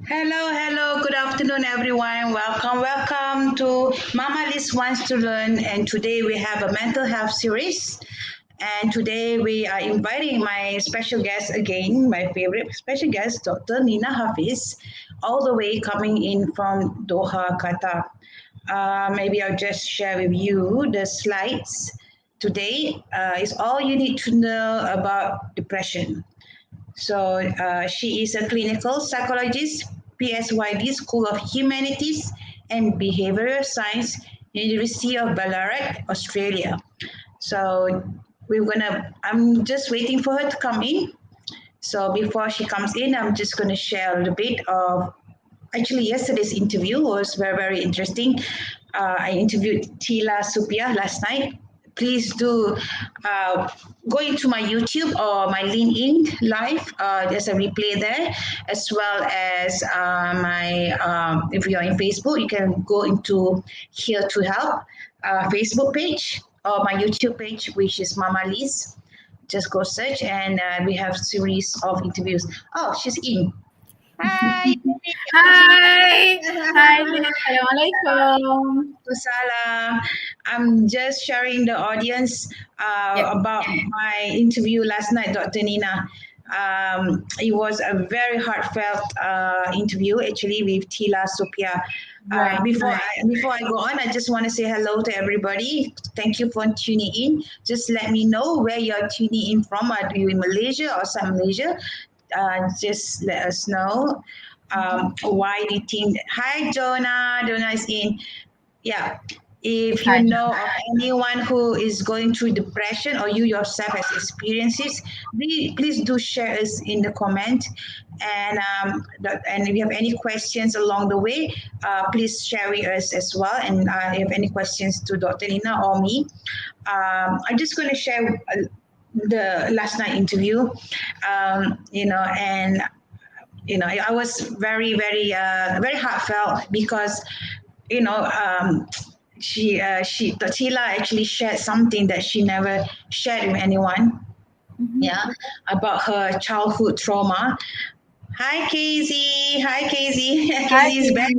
Hello, hello, good afternoon, everyone. Welcome to MamaLiez Wants to Learn. And today we have a mental health series. And today we are inviting my special guest again, my favorite special guest, Dr.Nina Hafetz, all the way coming in from Doha, Qatar. Maybe I'll just share with you the slides. Today is all you need to know about depression. So she is a clinical psychologist, PSYD School of Humanities and Behavioral Science, University of Ballarat, Australia. So I'm just waiting for her to come in. So before she comes in, I'm just gonna share a little bit of actually yesterday's interview was very, very interesting. I interviewed Tila Supia last night. Please do go into my YouTube or my LinkedIn live. There's a replay there, as well as if you're in Facebook, you can go into Here to Help Facebook page or my YouTube page, which is MamaLiez. Just go search, and we have series of interviews. Oh, she's in. Hi. Hi. Hi. Assalamualaikum. Salam. I'm just sharing the audience about my interview last night, Dr. Nina. It was a very heartfelt interview actually with Tila Sophia. Right. Before I go on, I just want to say hello to everybody. Thank you for tuning in. Just let me know where you're tuning in from. Are you in Malaysia or South Malaysia? Just let us know. Why do you think? Hi, Jonah. Jonah is in. Yeah. If you know of anyone who is going through depression or you yourself has experiences, please do share us in the comment. And if you have any questions along the way, please share with us as well. And if you have any questions to Dr. Nina or me, I'm just going to share the last night interview. And I was very, very, very heartfelt because Tila actually shared something that she never shared with anyone. Yeah, about her childhood trauma. Hi, Casey. Hi, Casey. Casey is back.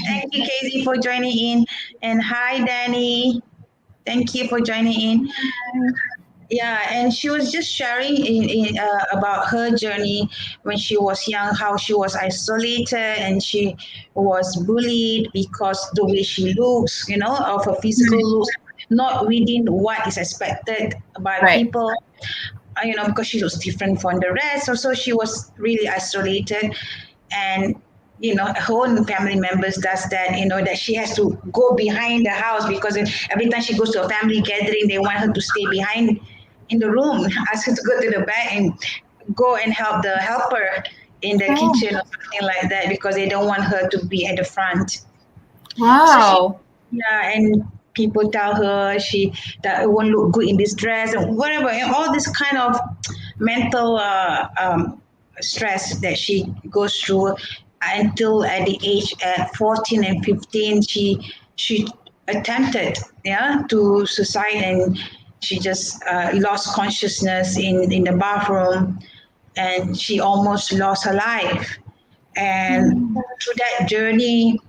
Thank you, Casey, for joining in. And hi, Danny. Thank you for joining in. Yeah, and she was just sharing about her journey when she was young, how she was isolated and she was bullied because the way she looks, of her physical looks, not within what is expected by people, because she looks different from the rest. So she was really isolated, and her own family members does that, that she has to go behind the house because every time she goes to a family gathering, they want her to stay behind in the room, ask her to go to the back and go and help the helper in the kitchen or something like that because they don't want her to be at the front. Wow. And people tell her that it won't look good in this dress and whatever, and all this kind of mental stress that she goes through until at the age at 14 and 15 she attempted to suicide, and she just lost consciousness in the bathroom, and she almost lost her life. And through that journey,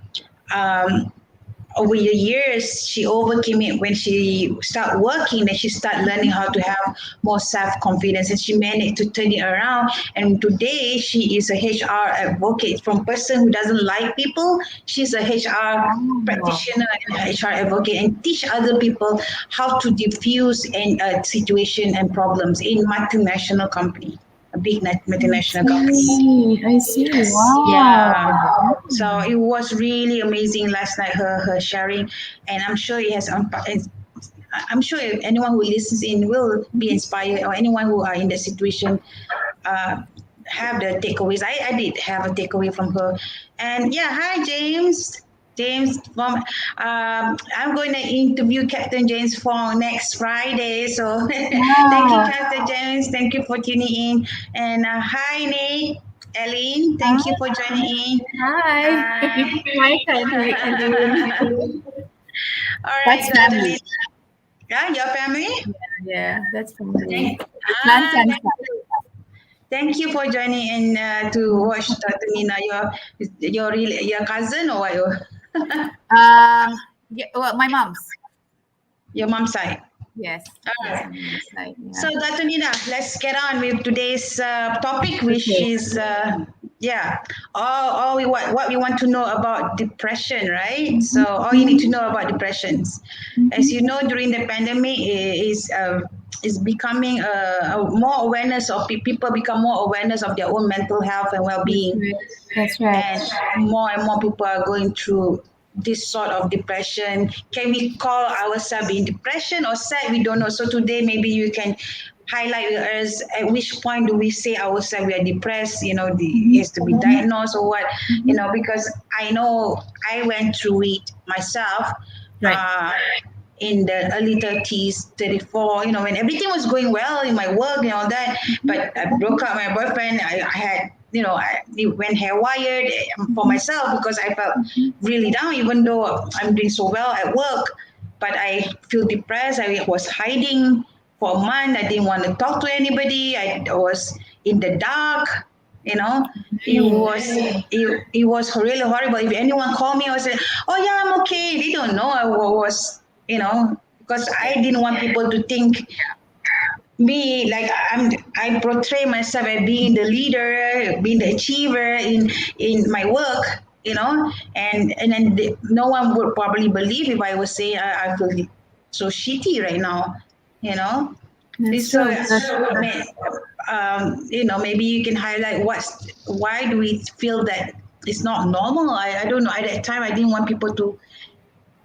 over the years, she overcame it when she started working. Then she started learning how to have more self-confidence, and she managed to turn it around. And today, she is a HR advocate. From person who doesn't like people, she's a HR practitioner and HR advocate, and teach other people how to diffuse a situation and problems in multinational company. A big multinational company. I see. Wow. Yeah. So it was really amazing last night, her sharing, and I'm sure it has. I'm sure anyone who listens in will be inspired, or anyone who are in that situation have the takeaways. I did have a takeaway from her, and yeah. Hi, James. James from I'm going to interview Captain James Fong next Friday. So thank you, Captain James. Thank you for tuning in. And hi, Nate. Eileen, thank you for joining in. Hi. Hi, Eileen. All right, That's family. Yeah, your family? Yeah, that's family. Thank you. Thank you for joining in to watch Dr. Nina. Your cousin or what? Yeah, well, my mom's. Your mom's side. Yes. All Yes, right. my mom's side. So, Yeah. Dr. Nina, let's get on with today's topic, which Okay. is all what we want to know about depression, right? So, all you need to know about depressions, as you know, during the pandemic, is becoming a more awareness of people become more awareness of their own mental health and That's well-being, right. That's right. and more people are going through this sort of depression. Can we call ourselves in depression or sad? We don't know. So today maybe you can highlight with us at which point do we say ourselves we are depressed, is to be diagnosed or what, because I know I went through it myself. Right. uh, in the early 30s, 34, when everything was going well in my work and all that. But I broke up with my boyfriend. I had, I went hair wired for myself because I felt really down, even though I'm doing so well at work. But I feel depressed. I was hiding for a month. I didn't want to talk to anybody. I was in the dark. You know, it was it was really horrible. If anyone called me, I was like, "Oh yeah, I'm okay." They don't know I was, because I didn't want people to think me like I portray myself as being the leader, being the achiever in my work, and then no one would probably believe if I was saying I feel so shitty right now, you know. That's So, true. That's true. maybe you can highlight why do we feel that it's not normal? I don't know. At that time, I didn't want people to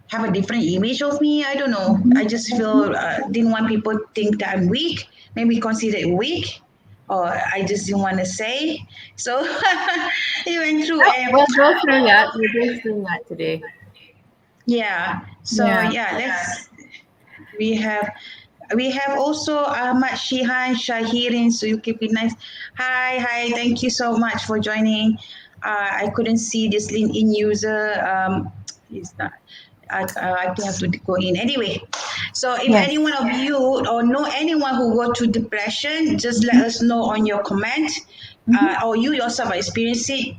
have a different image of me. I don't know. I just feel didn't want people to think that I'm weak, maybe consider it weak, or I just didn't want to say. So it went through, Oh, and we'll go through that. We'll go through that today. yeah. So Yeah. yeah, we have we have also Ahmad Shihan Shahirin, so you keep it nice. Hi, thank you so much for joining. I couldn't see this LinkedIn user. It's not. I think I have to go in anyway. So if Yes. any one of you or know anyone who go through depression, just let us know on your comment. Or you yourself experience it,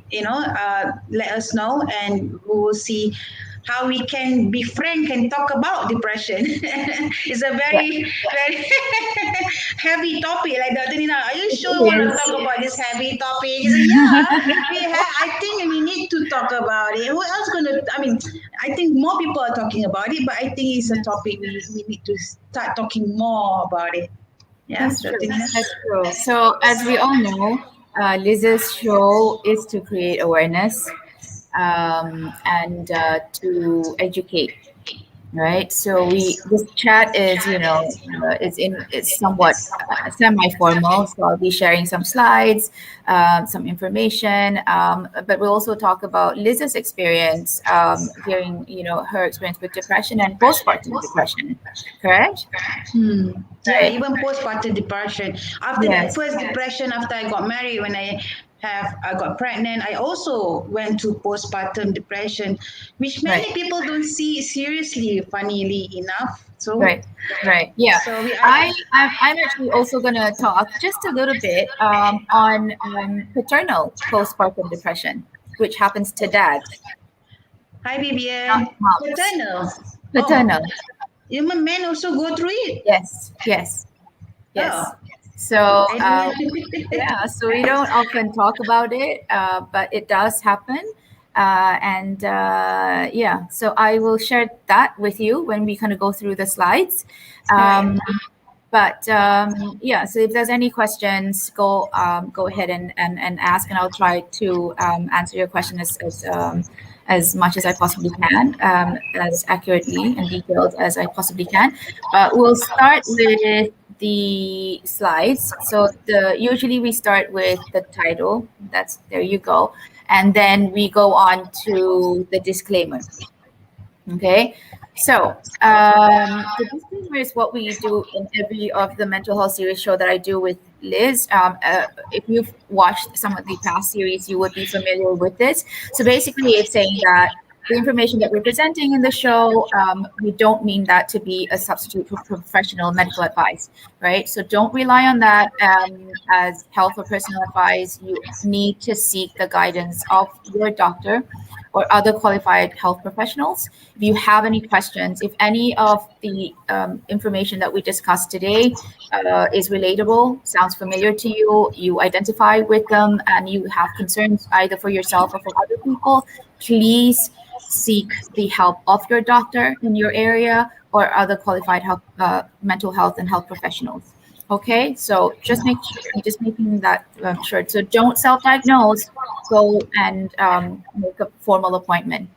let us know, and we will see how we can be frank and talk about depression. It's a Yeah. very heavy topic. Like Dr. Nina, are you sure you want It to talk is. about this heavy topic? He said, yeah, I think we need to talk about it. Who else gonna? I mean, I think more people are talking about it, but I think it's a topic we need to start talking more about it. Yeah, That's true. Dr. Nina. That's true. So, as we all know, Liz's show is to create awareness and to educate, right? So this chat is, it's somewhat semi-formal. So I'll be sharing some slides, some information, but we'll also talk about Liz's experience, hearing, her experience with depression and postpartum depression, correct? Yeah, Right. even postpartum depression. After that Yes. first depression, after I got married, when I got pregnant, I also went to postpartum depression, which Right. many people don't see seriously, funnily enough. So, Right, right, yeah. so we, I'm actually also gonna talk just a little bit on paternal postpartum depression, which happens to dads, hi not Vivian, moms. paternal. Oh, Paternal, human men also go through it. yes, yes, Oh, yes. So I didn't. yeah, so we don't often talk about it, but it does happen. And yeah, so I will share that with you when we kind of go through the slides. Right. Um, but yeah, so if there's any questions, go ahead and ask, and I'll try to answer your question as much as I possibly can, as accurately and detailed as I possibly can. But we'll start with the slides. So usually we start with the title. There you go, and then we go on to the disclaimer. Okay, so the disclaimer is what we do in every of the mental health series show that I do with Liz. If you've watched some of the past series, you would be familiar with this. So basically, it's saying that the information that we're presenting in the show, we don't mean that to be a substitute for professional medical advice, right? So don't rely on that as health or personal advice. You need to seek the guidance of your doctor or other qualified health professionals. If you have any questions, if any of the information that we discussed today is relatable, sounds familiar to you, you identify with them, and you have concerns either for yourself or for other people, please seek the help of your doctor in your area or other qualified health, mental health and health professionals. Okay, so just making that sure. So don't self-diagnose. Go and make a formal appointment.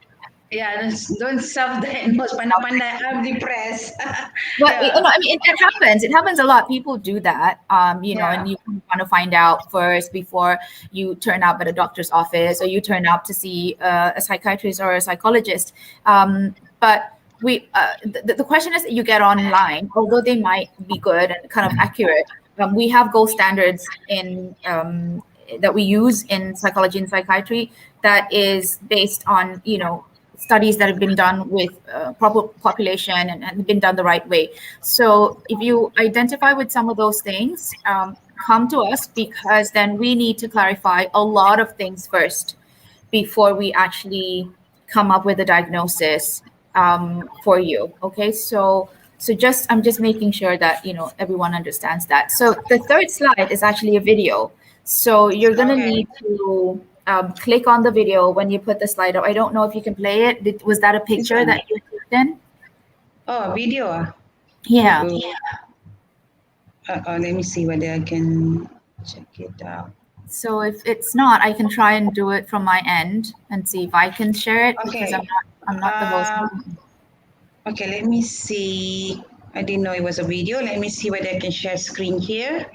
Yeah, don't self-diagnose. Pandai-pandai, I'm depressed. But Yeah. I mean, it happens. It happens a lot. People do that. Yeah. And you want to find out first before you turn up at a doctor's office or you turn up to see a psychiatrist or a psychologist. But the question is that you get online, although they might be good and kind of accurate. We have gold standards in that we use in psychology and psychiatry that is based on studies that have been done with proper population and been done the right way. So if you identify with some of those things, come to us, because then we need to clarify a lot of things first before we actually come up with a diagnosis for you. Okay, so I'm just making sure that everyone understands that. So the third slide is actually a video. So you're gonna need to click on the video when you put the slide up. I don't know if you can play it. Was that a picture that you clicked in? Oh, video. Yeah. Let me see whether I can check it out. So if it's not, I can try and do it from my end and see if I can share it, Okay. because I'm not the host. Okay, let me see. I didn't know it was a video. Let me see whether I can share screen here.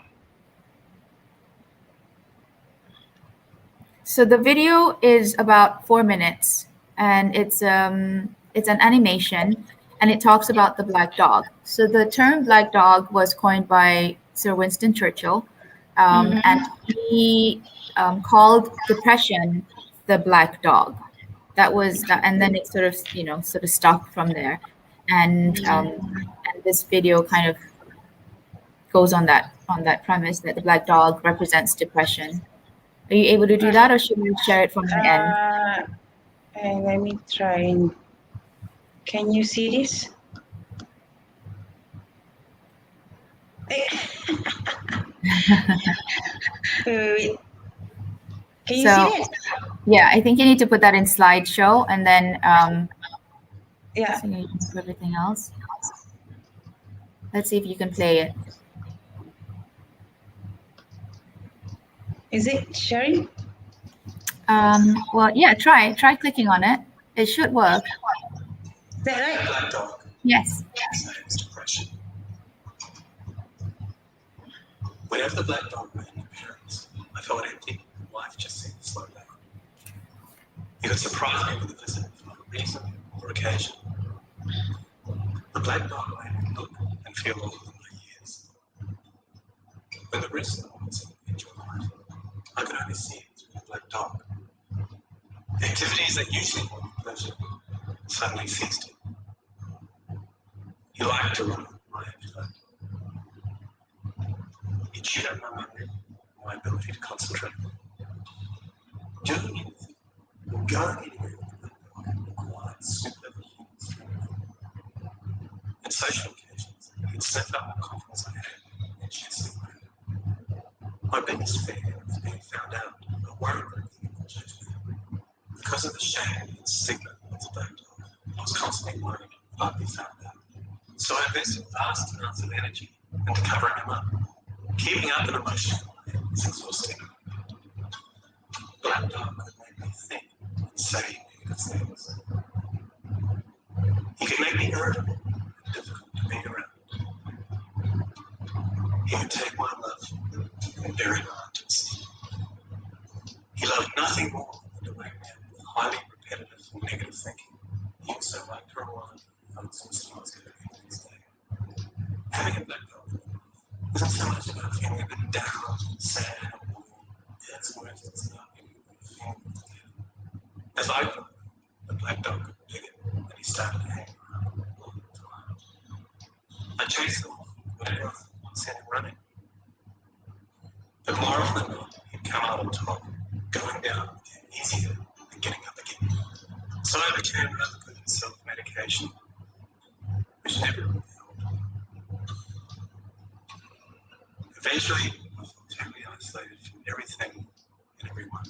So the video is about 4 minutes, and it's an animation, and it talks about the black dog. So the term black dog was coined by Sir Winston Churchill, and he called depression the black dog. That was that, and then it sort of stuck from there, and this video kind of goes on that premise that the black dog represents depression. Are you able to do that, or should we share it from my end? And let me try. Can you see this? Wait. Can you see this? Yeah, I think you need to put that in slideshow, and then yeah. So you can do everything else. Let's see if you can play it. Is it sharing? Well, yeah, try clicking on it. It should work. Is that right? Black dog. Yes. His name is depression. Whenever the black dog made an appearance, I felt empty, and life just seemed to slow down. He would surprise me with a visit for no reason or occasion. The black dog made me look and feel older than my years. When the rest of the world seemed to enjoy life, I could only see it through the black dog. The activities that usually brought me pleasure suddenly ceased. He liked to run my appetite. He chewed out my memory, my ability to concentrate. Doing anything, going anywhere with the black dog required superhuman strength. At social occasions, he'd step up the confidence I had and chest around. My biggest fear was being found out, but worried that people would judge me. Because of the shame and stigma of the black dog, I was constantly worried I'd be found out. So I invested vast amounts of energy into covering him up. Keeping up an emotional way is exhausting. Black dog could make me think and say negative things. He could make me irritable and difficult to be around. He would take my love and bury my heart to the sea. He loved nothing more than to wake me up with highly repetitive and negative thinking. He also liked to remind me I was going to be the next day. Having a black dog isn't so much about feeling a bit down, sad, or warm. It's worse, it's about feeling together. As I put it, the black dog got bigger and he started hanging around all the time. I chased him whenever I sent him running. But more often than not, he'd come out on top. Going down became easier than getting up again. So I became rather good at self-medication, which never really helped. Eventually, I felt totally isolated from everything and everyone.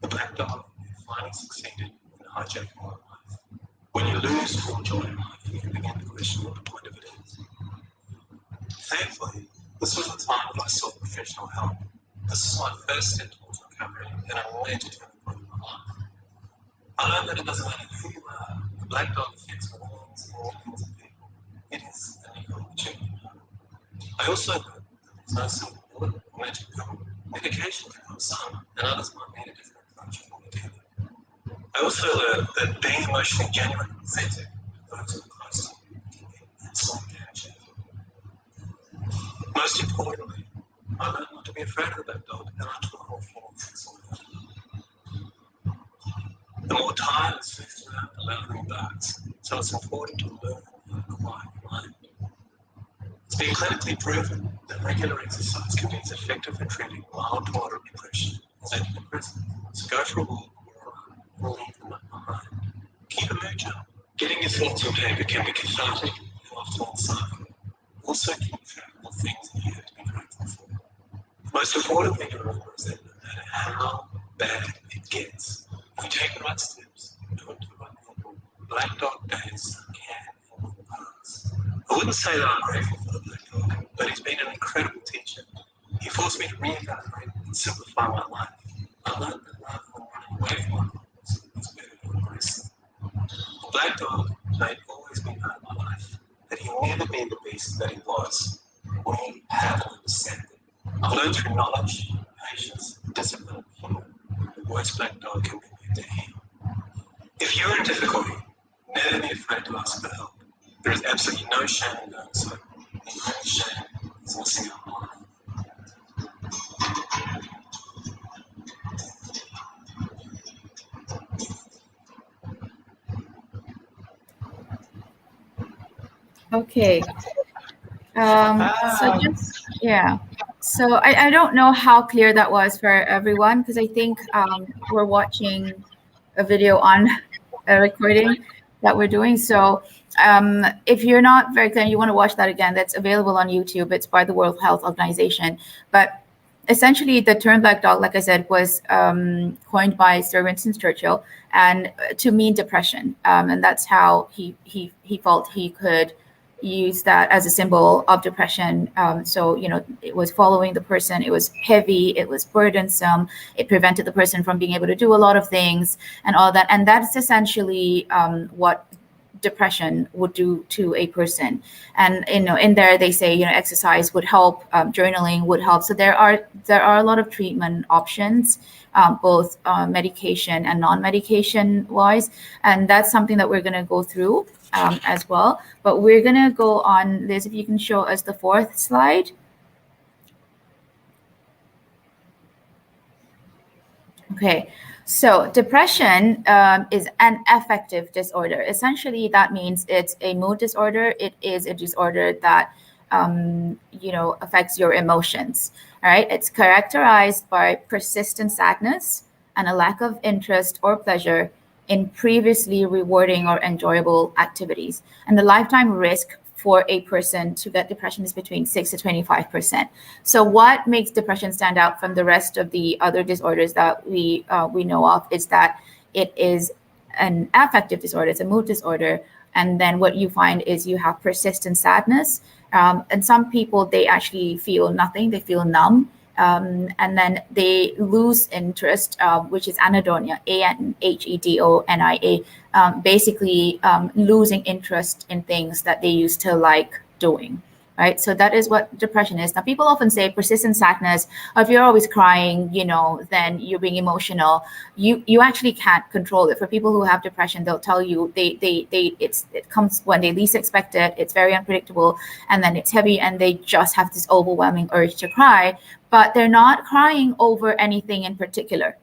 The black dog had finally succeeded in hijacking my life. When you lose full joy in life, you can begin to question what the point of it is. Thankfully, this was the time that I sought professional help. This is my first step towards recovery, and a major turning point in my life. I learned that it doesn't matter who you are, the black dog affects millions and millions of people. It is an equal opportunity. I also learned that there's no silver bullet or magic pill. Medication can help some, and others might need a different approach altogether. I also learned that being emotionally genuine and authentic with those who are close to you can be an absolute game changer. Most importantly, I learned not to be afraid of the black dog, and I took off feeling things all over. The more time is fixed around, the louder he barks, so it's important to learn how to quiet your mind. It's been clinically proven that regular exercise can be as effective in treating mild to moderate depression as antidepressants. So go for a walk or a run and leave them behind. Keep a mood journal. Getting your thoughts on paper can be cathartic and often insightful. Also keep track of the things that you have to be grateful for. The most important thing to remember is that no matter how bad it gets, if you take the right steps and talk to the right people, black dog days can and will pass. I wouldn't say that I'm grateful for the black dog, but he's been an incredible teacher. He forced me to reevaluate and simplify my life. I learned that rather than running away from my problems, it's better to embrace them. The black dog may always be part of my life, but he'll never be the beast that he was. We haven't understood it. I've learned through knowledge, patience, discipline, and humor, the worst black dog can be made to heal. If you're in difficulty, never be afraid to ask for help. There is absolutely no shame in doing so. The only shame is missing out on it. Okay. So just, yeah. So I don't know how clear that was for everyone, because I think we're watching a video on a recording that we're doing. So if you're not very clear, you want to watch that again, that's available on YouTube. It's by the World Health Organization. But essentially, the term black dog, like I said, was coined by Sir Winston Churchill and to mean depression. And that's how he felt he could use that as a symbol of depression. So, you know, it was following the person. It was heavy. It was burdensome. It prevented the person from being able to do a lot of things and all that. And that's essentially what depression would do to a person. And, you know, in there they say, you know, exercise would help, journaling would help. So there are a lot of treatment options, both medication and non-medication wise. And that's something that we're going to go through as well. But we're going to go on, Liz, if you can show us the fourth slide. Okay. So depression is an affective disorder. Essentially, that means it's a mood disorder. It is a disorder that, you know, affects your emotions. All right. It's characterized by persistent sadness and a lack of interest or pleasure in previously rewarding or enjoyable activities. And the lifetime risk for a person to get depression is between 6 to 25%. So what makes depression stand out from the rest of the other disorders that we know of is that it is an affective disorder. It's a mood disorder. And then what you find is you have persistent sadness. And some people, they actually feel nothing. They feel numb. And then they lose interest, which is anhedonia, ANHEDONIA, basically losing interest in things that they used to like doing, right? So that is what depression is. Now, people often say persistent sadness, or if you're always crying, you know, then you're being emotional. You actually can't control it. For people who have depression, they'll tell you it comes when they least expect it. It's very unpredictable, and then it's heavy, and they just have this overwhelming urge to cry. But they're not crying over anything in particular.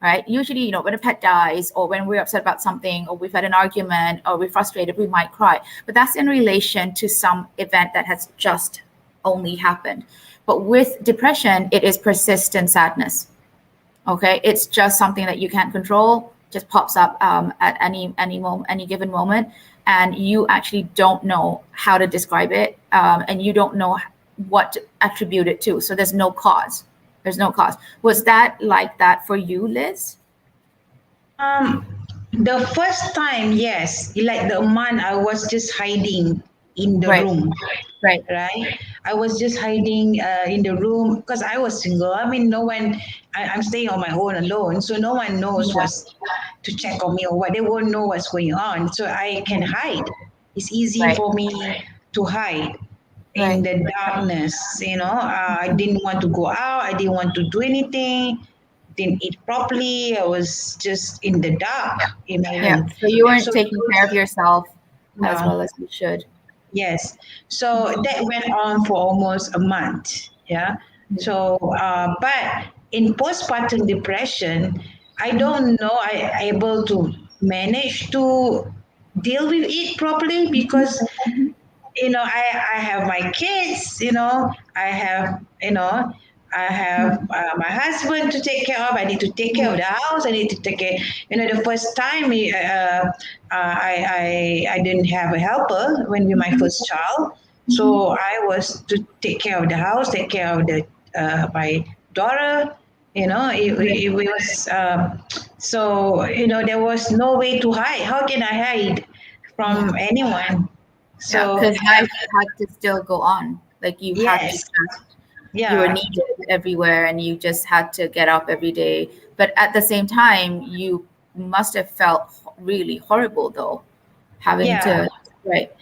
right? Usually, when a pet dies or when we're upset about something or we've had an argument or we're frustrated, we might cry. But that's in relation to some event that has just only happened. But with depression, it is persistent sadness. Okay, it's just something that you can't control, just pops up at any moment, any given moment, and you actually don't know how to describe it, and you don't know what to attribute it to. So there's no cause. There's no cause. Was that like that for you, Liz? The first time, yes, like the month I was just hiding in the Right. room. Right. Right, I was just hiding in the room because I was single. I mean, no one. I'm staying on my own alone, so no one knows what's to check on me or what. They won't know what's going on, so I can hide. It's easy Right. for me to hide in Right. the darkness. I didn't want to go out. I didn't want to do anything. Didn't eat properly. I was just in the dark in my Yeah. room. So you weren't So taking care of yourself as no. well as you should. Yes. So that went on for almost a month. Yeah. So, but in postpartum depression, I don't know I able to manage to deal with it properly because I have my kids, I have, I have my husband to take care of. I need to take care of the house. I need to take care. The first time I didn't have a helper when we my first child, so I was to take care of the house, take care of the my daughter. It was there was no way to hide. How can I hide from anyone? Yeah, So because life had to still go on. Like you had to yes, trust. You were yeah, needed everywhere and you just had to get up every day. But at the same time, you must have felt really horrible though, having yeah. to, right.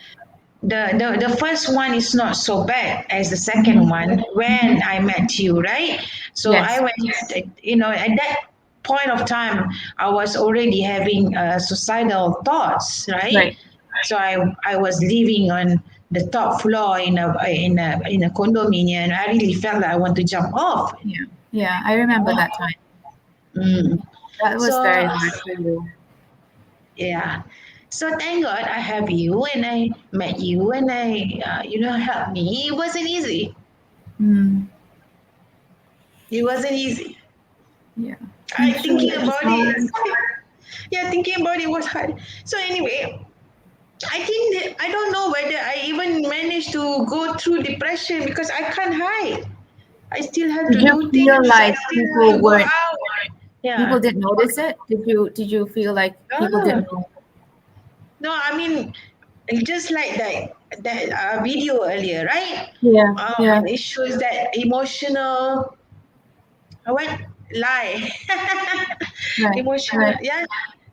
The first one is not so bad as the second one when I met you, right? So I Yes. went, at that point of time, I was already having suicidal thoughts, right? Right. So I was living on the top floor in a condominium. I really felt that I want to jump off. Yeah. Yeah. I remember that time. Mm. That was So very hard for you. yeah. So thank God I have you and I met you and helped me. It wasn't easy. Mm, It wasn't easy. yeah. I I'm sure thinking it was about it. hard. Yeah, thinking about it was hard. So anyway, I don't know whether I even managed to go through depression because I can't hide. I still have Did to you do things. feel I like still have people to go weren't, out. people Yeah. didn't notice it? Did you feel like people No, didn't know? no. I mean, just like that video earlier, right? Yeah. Yeah. It shows that emotional what lie, Right. emotional, Right. yeah.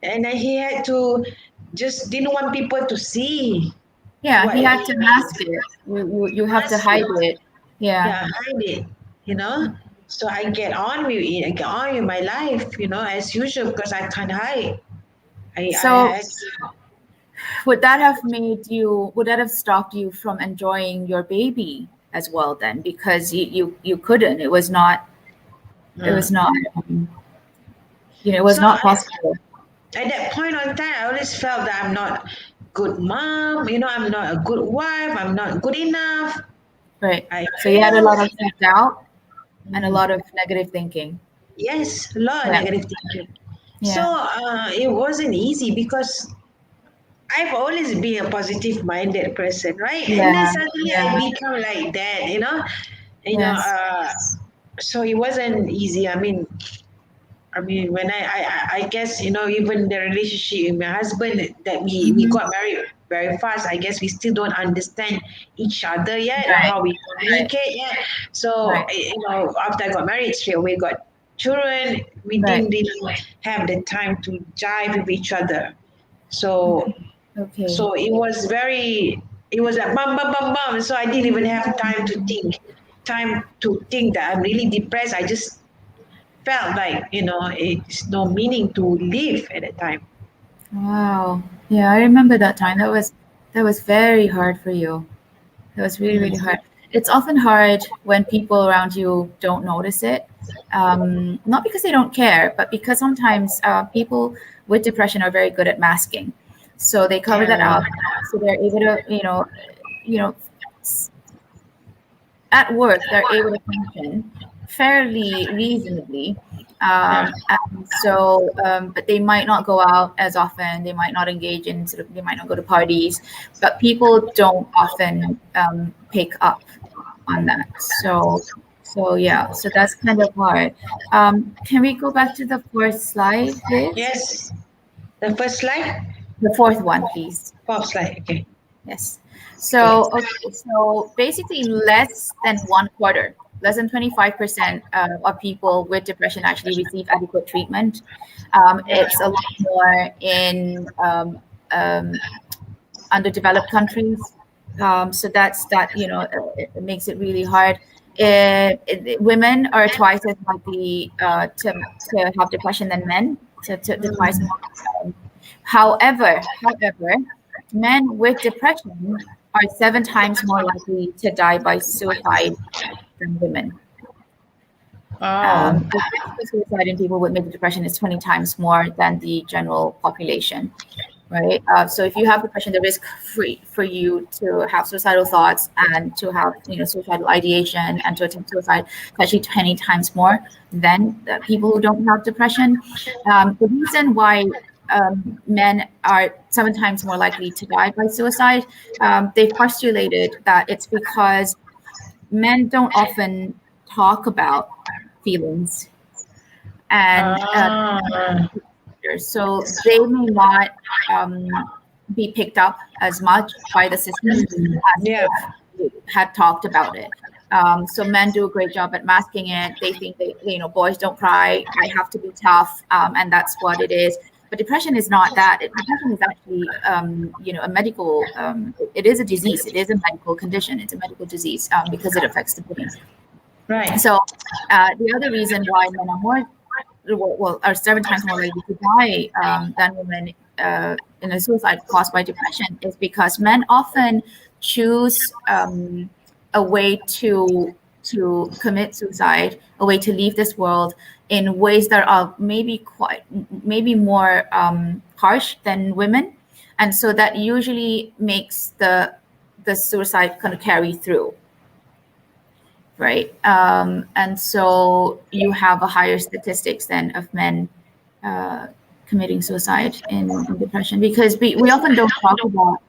And then he had to just didn't want people to see Yeah, what he had he to mask it. You have to must hide it. Yeah. yeah, hide it, you know. So I get on with it. I get on with my life, as usual because I can't hide. I So had would that have stopped you from enjoying your baby as well then? Because you couldn't. It uh, was not it was so not possible. at that point on time, I always felt that I'm not good mom. I'm not a good wife. I'm not good enough. Right. I So you had a failed. lot of self-doubt and a lot of negative thinking. Yes, a lot of Yeah. negative thinking. So Yeah. it wasn't easy because I've always been a positive minded person, right? And then Yeah. suddenly I Yeah. become like that, you know. Yes. So it wasn't easy. I mean, when I guess even the relationship with my husband that we Mhm. got married very fast. I guess we still don't understand each other yet or Right. how we Right. communicate yet. So Right. after I got married, straight away got children. We Right. didn't really have the time to jive with each other. So Okay. so it was like bum bum bum bum. So I didn't even have time to think that I'm really depressed. I just felt like it's no meaning to live at that time. Wow. Yeah, I remember that time. That was very hard for you. That was really, Mm. really hard. it's often hard when people around you don't notice it. Not because they don't care, but because sometimes people with depression are very good at masking. So they cover that up. So they're able to, at work, they're able to function fairly reasonably. But they might not go out as often. They might not engage in they might not go to parties, but people don't often pick up on that. So yeah, so that's kind of hard. Can we go back to the fourth slide, Liz? Yes. The first slide? The fourth one, please. Fourth slide, okay. Yes. So, okay, so basically less than 1/4, less than 25% of people with depression actually receive adequate treatment. It's a lot more in underdeveloped countries. So it makes it really hard. Women are twice as likely to have depression than men, to twice more. However, men with depression are 7 times more likely to die by suicide than women. The risk of suicide in people with major depression is 20 times more than the general population, right? So if you have depression, the risk for you to have suicidal thoughts and to have suicidal ideation and to attempt suicide is actually 20 times more than the people who don't have depression. The reason why men are 7 times more likely to die by suicide, they've postulated that it's because men don't often talk about feelings, and so they may not be picked up as much by the system as they had talked about it. So men do a great job at masking it. They think boys don't cry, I have to be tough, and that's what it is. But depression is not that. Depression is actually, a medical. It is a disease. It is a medical condition. It's a medical disease because it affects the brain. Right. So the other reason why men are 7 times more likely to die than women in a suicide caused by depression is because men often choose a way to commit suicide, a way to leave this world in ways that are maybe more harsh than women, and so that usually makes the suicide kind of carry through, right? And so you have a higher statistics then of men committing suicide in depression, because we often don't talk about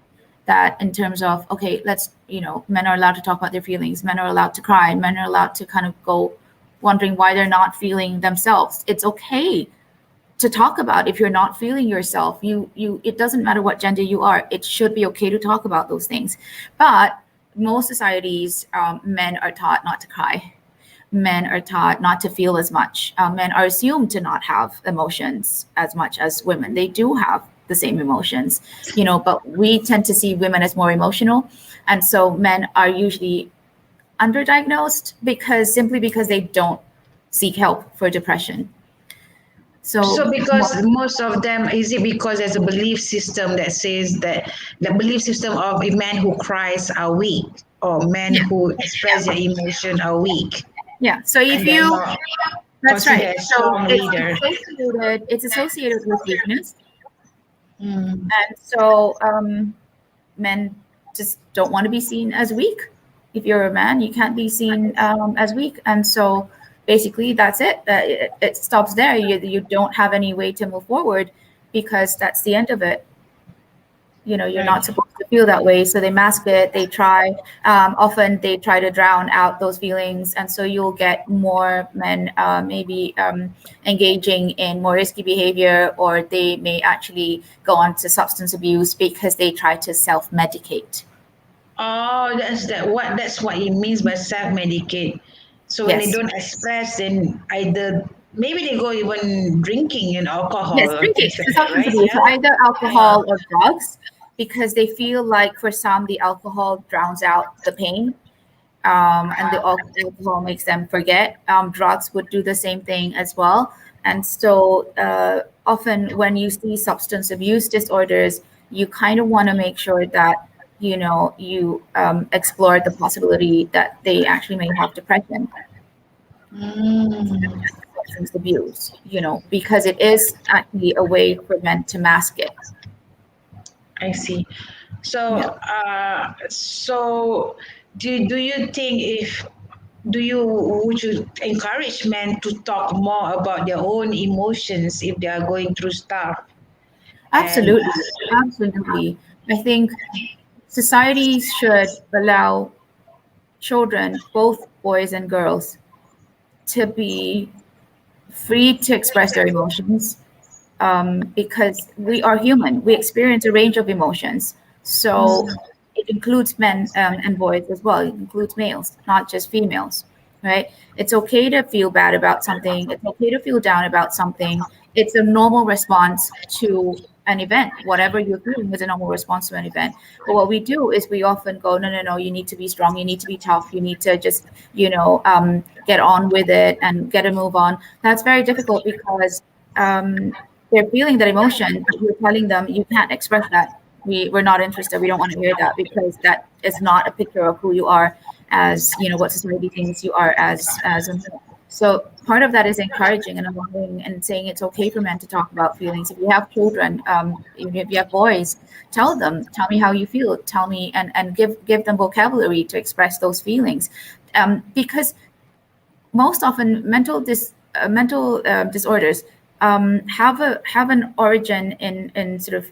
that in terms of, okay, men are allowed to talk about their feelings, men are allowed to cry, men are allowed to kind of go wondering why they're not feeling themselves. It's okay to talk about if you're not feeling yourself. It doesn't matter what gender you are, it should be okay to talk about those things. But most societies, men are taught not to cry. Men are taught not to feel as much. Men are assumed to not have emotions as much as women. They do have the same emotions, but we tend to see women as more emotional. And so men are usually underdiagnosed because they don't seek help for depression. So because most of them, is it because there's a belief system that says that the belief system of a man who cries are weak, or men who express their emotion are weak? Yeah. So if that's right. So it's associated with weakness. And so men just don't want to be seen as weak. If you're a man, you can't be seen as weak. And so basically that's it. It stops there. You don't have any way to move forward because that's the end of it. You're not supposed to feel that way. So they mask it. They try. Often they try to drown out those feelings. And so you'll get more men maybe engaging in more risky behavior, or they may actually go on to substance abuse because they try to self-medicate. Oh, that's what it means by self-medicate. So when they don't express, then either maybe they go even drinking and alcohol. Yes, drinking. Substance abuse, either alcohol or drugs, because they feel like for some the alcohol drowns out the pain, and the alcohol makes them forget. Drugs would do the same thing as well. And so often when you see substance abuse disorders, you kind of want to make sure that you explore the possibility that they actually may have depression, Mm, substance abuse, because it is actually a way for men to mask it. I see. Yeah. So do you think if do you would you encourage men to talk more about their own emotions if they are going through stuff? And Absolutely. Absolutely. I think society should allow children, both boys and girls, to be free to express their emotions, because we are human. We experience a range of emotions. So it includes men, and boys as well. It includes males, not just females, right? It's okay to feel bad about something. It's okay to feel down about something. It's a normal response to an event. Whatever you're feeling is a normal response to an event. But what we do is we often go, no, no, no, you need to be strong. You need to be tough. You need to just, get on with it and get a move on. That's very difficult because they're feeling that emotion, but you're telling them you can't express that. We're not interested. We don't want to hear that because that is not a picture of who you are, as what society thinks you are as a male. So part of that is encouraging and allowing and saying it's okay for men to talk about feelings. If you have children, even if you have boys, tell me how you feel. Tell me and give them vocabulary to express those feelings, because most often mental disorders have an origin in sort of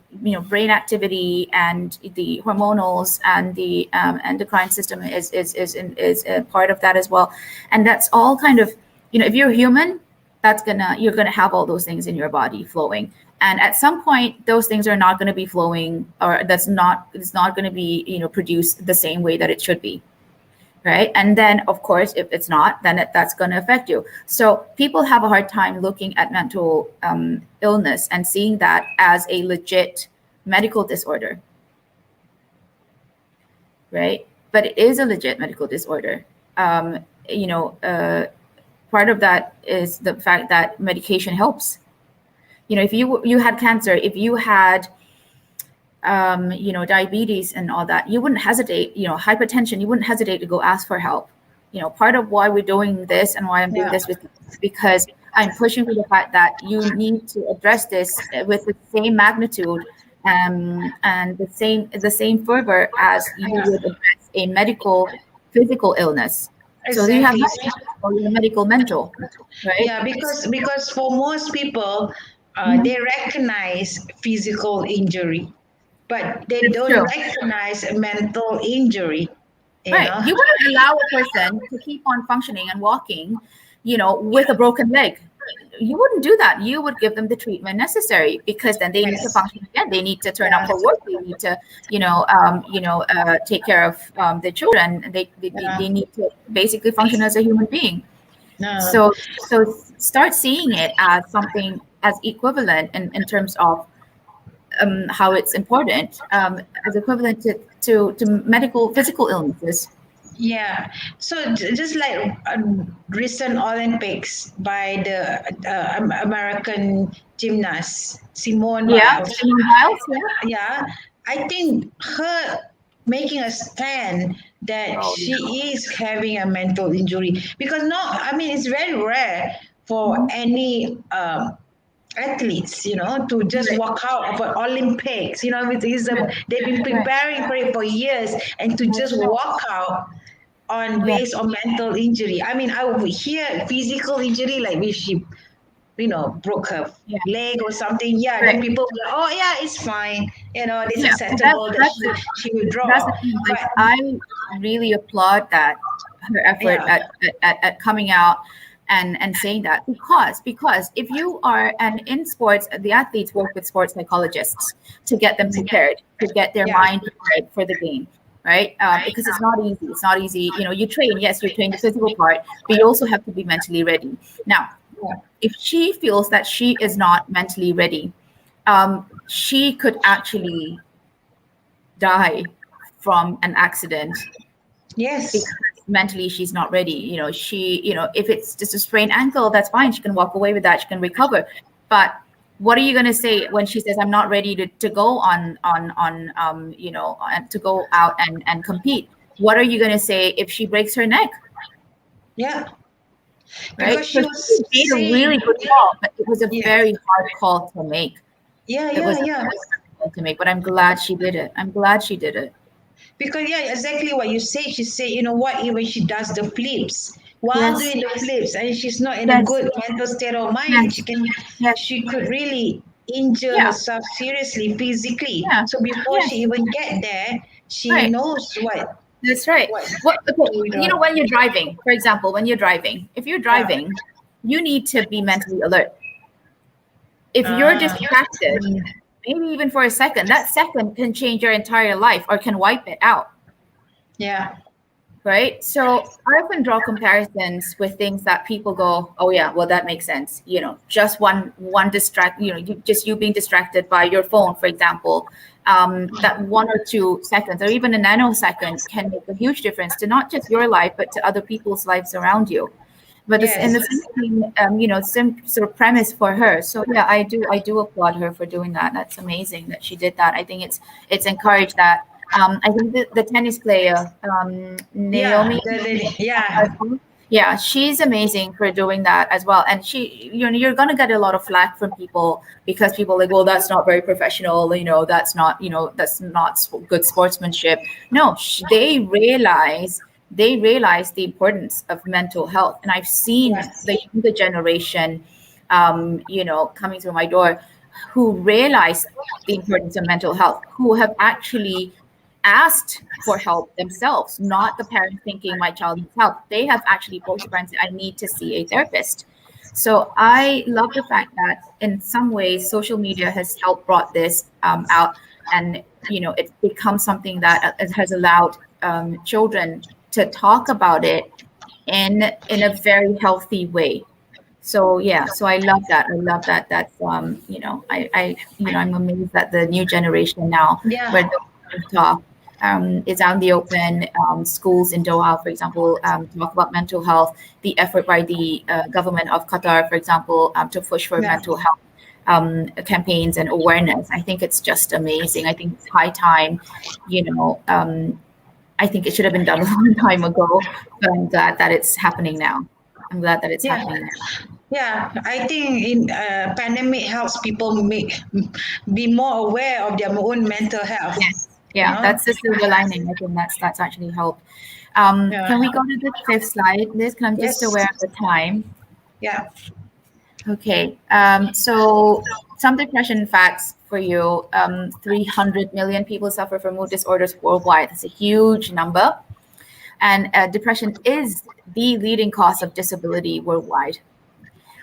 brain activity, and the hormonals and the endocrine system is a part of that as well. And that's all kind of, if you're human, you're gonna have all those things in your body flowing. And at some point, those things are not going to be flowing, or it's not going to be produced the same way that it should be. Right. And then, of course, if it's not, then that's going to affect you. So people have a hard time looking at mental illness and seeing that as a legit medical disorder. Right. But it is a legit medical disorder. Part of that is the fact that medication helps. If you had cancer, if you had diabetes and all that, you wouldn't hesitate, hypertension, you wouldn't hesitate to go ask for help. Part of why we're doing this and why I'm doing this with you is because I'm pushing for the fact that you need to address this with the same magnitude and the same fervor as you would address a medical physical illness. So you have medical mental, right? Yeah, because for most people, they recognize physical injury, but they It's don't true. recognize mental injury. Right. You wouldn't allow a person to keep on functioning and walking, with a broken leg. You wouldn't do that. You would give them the treatment necessary, because then they need to function again. They need to turn up for work. They need to, take care of their children. They need to basically function as a human being. So start seeing it as something as equivalent in terms of how it's important, as equivalent to medical physical illnesses. Yeah. So just like recent Olympics by the American gymnast Simone Biles. Simone Biles, Yeah, I think her making a stand that she is having a mental injury, because it's very rare for any athletes, to just walk out of an Olympics, they've been preparing for it for years, and to just walk out on based on mental injury. I would hear physical injury, like if she broke her leg or something. Yeah, then people will like, oh yeah, it's fine. It's acceptable that she will draw. That's the thing. I really applaud that, her effort at coming out and saying that, because if you are, and in sports, the athletes work with sports psychologists to get them prepared, to get their mind prepared for the game. Right? Because it's not easy. It's not easy. You train, yes, you train the physical part, but you also have to be mentally ready. Now, if she feels that she is not mentally ready, she could actually die from an accident. Yes. Because mentally she's not ready. If it's just a sprained ankle, that's fine. She can walk away with that. She can recover. But What are you going to say when she says, I'm not ready to go on to go out and compete? What are you going to say if she breaks her neck? Yeah. Right? Because she So was she made a really saying, good call, but it was a yeah, very hard call to make. yeah, It was yeah, a yeah. very hard call to make, but I'm glad she did it. I'm glad she did it. Because yeah, exactly what you say. She said, you know what? Even she does the flips while Yes, doing the flips, and she's not in a yes, good mental state of mind. yes, yes. She could really injure Yeah, herself seriously physically. yeah, So before she yes, even get there, she right. knows That's right. what's What, okay, going on. when you're driving, for example, when you're driving, if you're Yeah. driving, you need to be mentally alert. If you're Ah. distracted, maybe even for a second, that second can change your entire life or can wipe it out. Yeah. Right. So I often draw comparisons with things that people go, oh yeah, well, that makes sense. Just one distract, you being distracted by your phone, for example, that 1 or 2 seconds or even a nanosecond can make a huge difference to not just your life, but to other people's lives around you. But it's in Yes. the same thing, same sort of premise for her. So yeah, I do applaud her for doing that. That's amazing that she did that. I think it's encouraged that. I think the tennis player, Yeah. Naomi, Yeah. yeah, she's amazing for doing that as well. And you're gonna get a lot of flack from people because people are like, well, that's not very professional. That's not good sportsmanship. No, they realize the importance of mental health, and I've seen Yes. the younger generation, coming through my door, who realize the importance of mental health, who have actually asked for help themselves, not the parent thinking my child needs help. They have actually approached the parent and said, I need to see a therapist. So I love the fact that in some ways social media has helped brought this out, and it's become something that has allowed children to talk about it in a very healthy way. So yeah, so I love that. I love that. That's I'm amazed that the new generation now, where Yeah. the talk is out in the open. Schools in Doha, for example, talk about mental health. The effort by the government of Qatar, for example, to push for Yeah. mental health campaigns and awareness. I think it's just amazing. I think it's high time. I think it should have been done a long time ago, but I'm glad that it's happening now. I'm glad that it's Yeah. happening now. Yeah, I think in pandemic helps people be more aware of their own mental health. Yes. You Yeah, know. that's the silver lining. I think that's actually helped. Yeah. Can we go to the fifth slide, Liz? Because I'm just Yes. aware of the time. Yeah. Okay. So some depression facts for you. 300 million people suffer from mood disorders worldwide. That's a huge number. And depression is the leading cause of disability worldwide.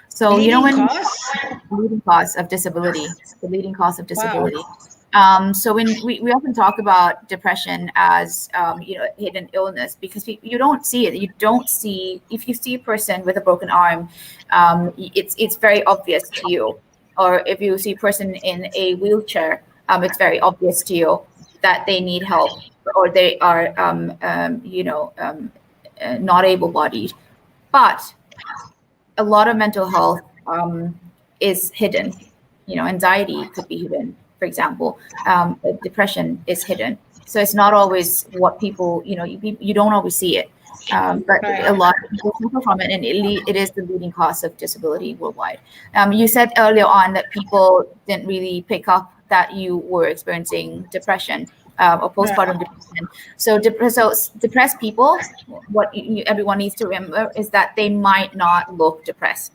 So Leading when cause. leading cause of disability, the leading cause of Wow. disability. So when we often talk about depression as hidden illness, because you don't see it. You don't see, if you see a person with a broken arm, it's very obvious to you. Or if you see a person in a wheelchair, it's very obvious to you that they need help, or they are not able-bodied. But a lot of mental health is hidden. Anxiety could be hidden, for example. Depression is hidden. So it's not always what people, you don't always see it. But a Right. lot of people suffer from it, and it is the leading cause of disability worldwide. You said earlier on that people didn't really pick up that you were experiencing depression or Right. postpartum depression. So, depressed people, what everyone needs to remember is that they might not look depressed.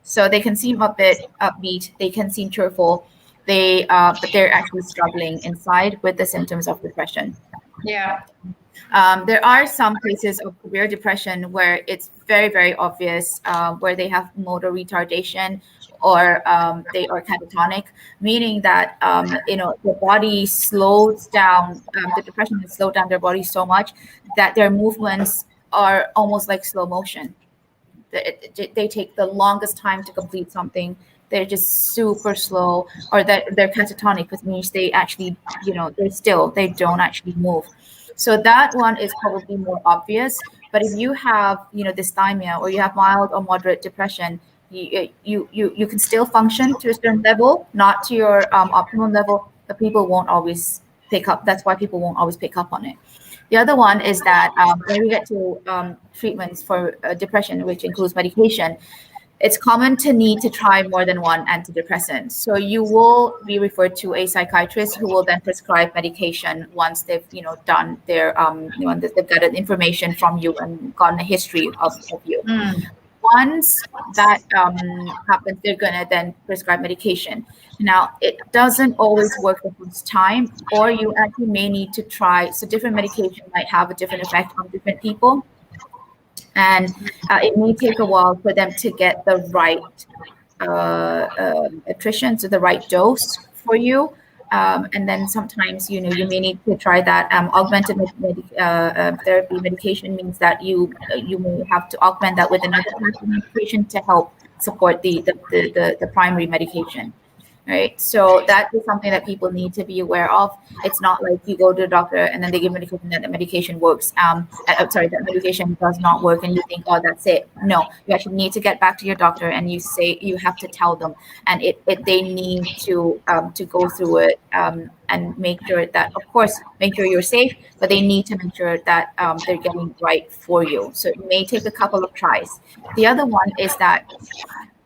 So they can seem a bit upbeat, they can seem cheerful, but they're actually struggling inside with the symptoms of depression. Yeah. There are some cases of severe depression where it's very, very obvious, where they have motor retardation, or they are catatonic, meaning that the body slows down. The depression has slowed down their body so much that their movements are almost like slow motion. They take the longest time to complete something. They're just super slow, or that they're catatonic, which means they actually, they're still, they don't actually move. So that one is probably more obvious. But if you have, dysthymia, or you have mild or moderate depression, you can still function to a certain level, not to your optimum level, but people won't always pick up. That's why people won't always pick up on it. The other one is that when we get to treatments for depression, which includes medication, it's common to need to try more than one antidepressant. So you will be referred to a psychiatrist who will then prescribe medication once they've, done their, they've gathered information from you and gotten a history of you. Once that happens, they're going to then prescribe medication. Now, it doesn't always work the first time, or you actually may need to try. So different medication might have a different effect on different people. And it may take a while for them to get the right attrition, so the right dose for you. And then sometimes, you may need to try that. Augmented therapy medication means that you may have to augment that with another type of medication to help support the primary medication. Right. So that is something that people need to be aware of. It's not like you go to a doctor and then they give medication and the medication works. That medication does not work and you think, oh, that's it. No, you actually need to get back to your doctor and you have to tell them, and they need to go through it and make sure that, of course, make sure you're safe, but they need to make sure that they're getting right for you. So it may take a couple of tries. The other one is that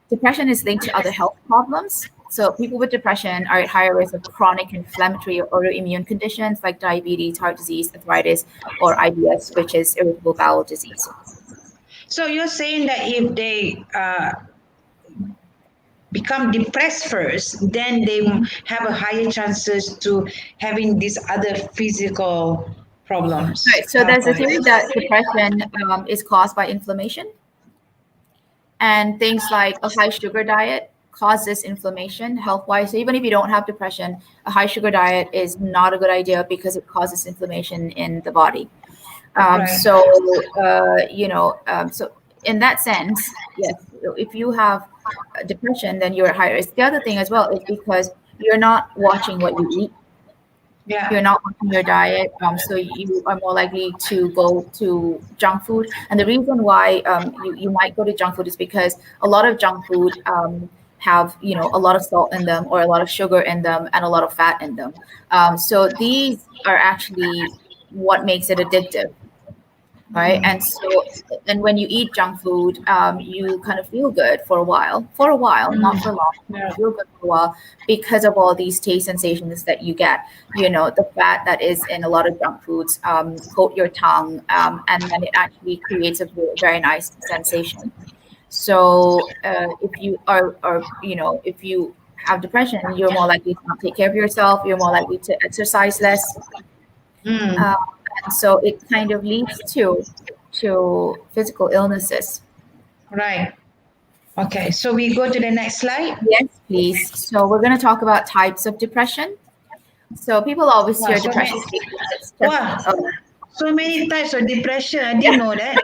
depression is linked to other health problems. So people with depression are at higher risk of chronic inflammatory or autoimmune conditions like diabetes, heart disease, arthritis, or IBS, which is irritable bowel disease. So you're saying that if they become depressed first, then they have a higher chances to having these other physical problems. Right. So there's a theory that depression is caused by inflammation, and things like a high sugar diet causes inflammation health-wise. So even if you don't have depression, a high sugar diet is not a good idea because it causes inflammation in the body. Right. So in that sense, yes, if you have depression, then you're at higher risk. The other thing as well is because you're not watching what you eat. Yeah. You're not watching your diet, so you are more likely to go to junk food. And the reason why you might go to junk food is because a lot of junk food have a lot of salt in them, or a lot of sugar in them, and a lot of fat in them. So these are actually what makes it addictive, right? And when you eat junk food, you kind of feel good for a while, not for long. You feel good for a while because of all these taste sensations that you get. The fat that is in a lot of junk foods coat your tongue, and then it actually creates a very nice sensation. So if you if you have depression, you're more likely to not take care of yourself. You're more likely to exercise less. And so it kind of leads to physical illnesses. Right. Okay. So we go to the next slide. Yes, please. So we're going to talk about types of depression. So people always hear depression. So many types of depression. I didn't know that.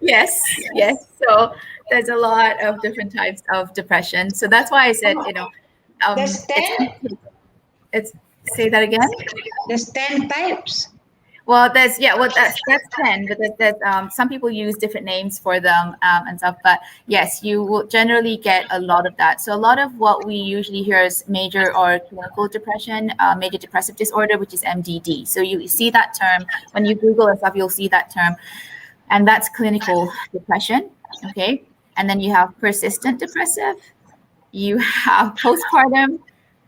Yes. So there's a lot of different types of depression. So that's why I said, There's 10? Say that again. There's 10 types. Well, that's 10, but there's some people use different names for them and stuff. But yes, you will generally get a lot of that. So a lot of what we usually hear is major or clinical depression, major depressive disorder, which is MDD. So you see that term when you Google and stuff, you'll see that term, and that's clinical depression. Okay, and then you have persistent depressive, you have postpartum,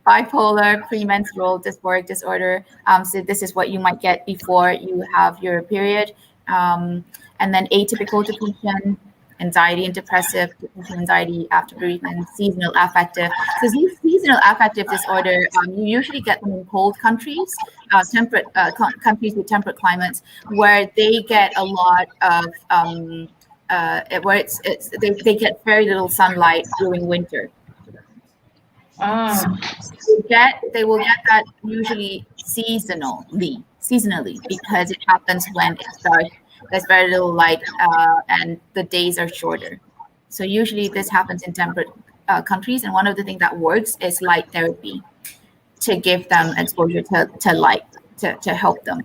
bipolar, premenstrual dysphoric disorder. So this is what you might get before you have your period. And then atypical depression, anxiety and depressive, depression, anxiety after bereavement, seasonal affective. So these seasonal affective disorder, you usually get them in cold countries, temperate countries with temperate climates, where they get a lot of they get very little sunlight during winter. They will get that usually seasonally because it happens when it's dark. There's very little light and the days are shorter. So usually this happens in temperate countries, and one of the things that works is light therapy to give them exposure to light to help them.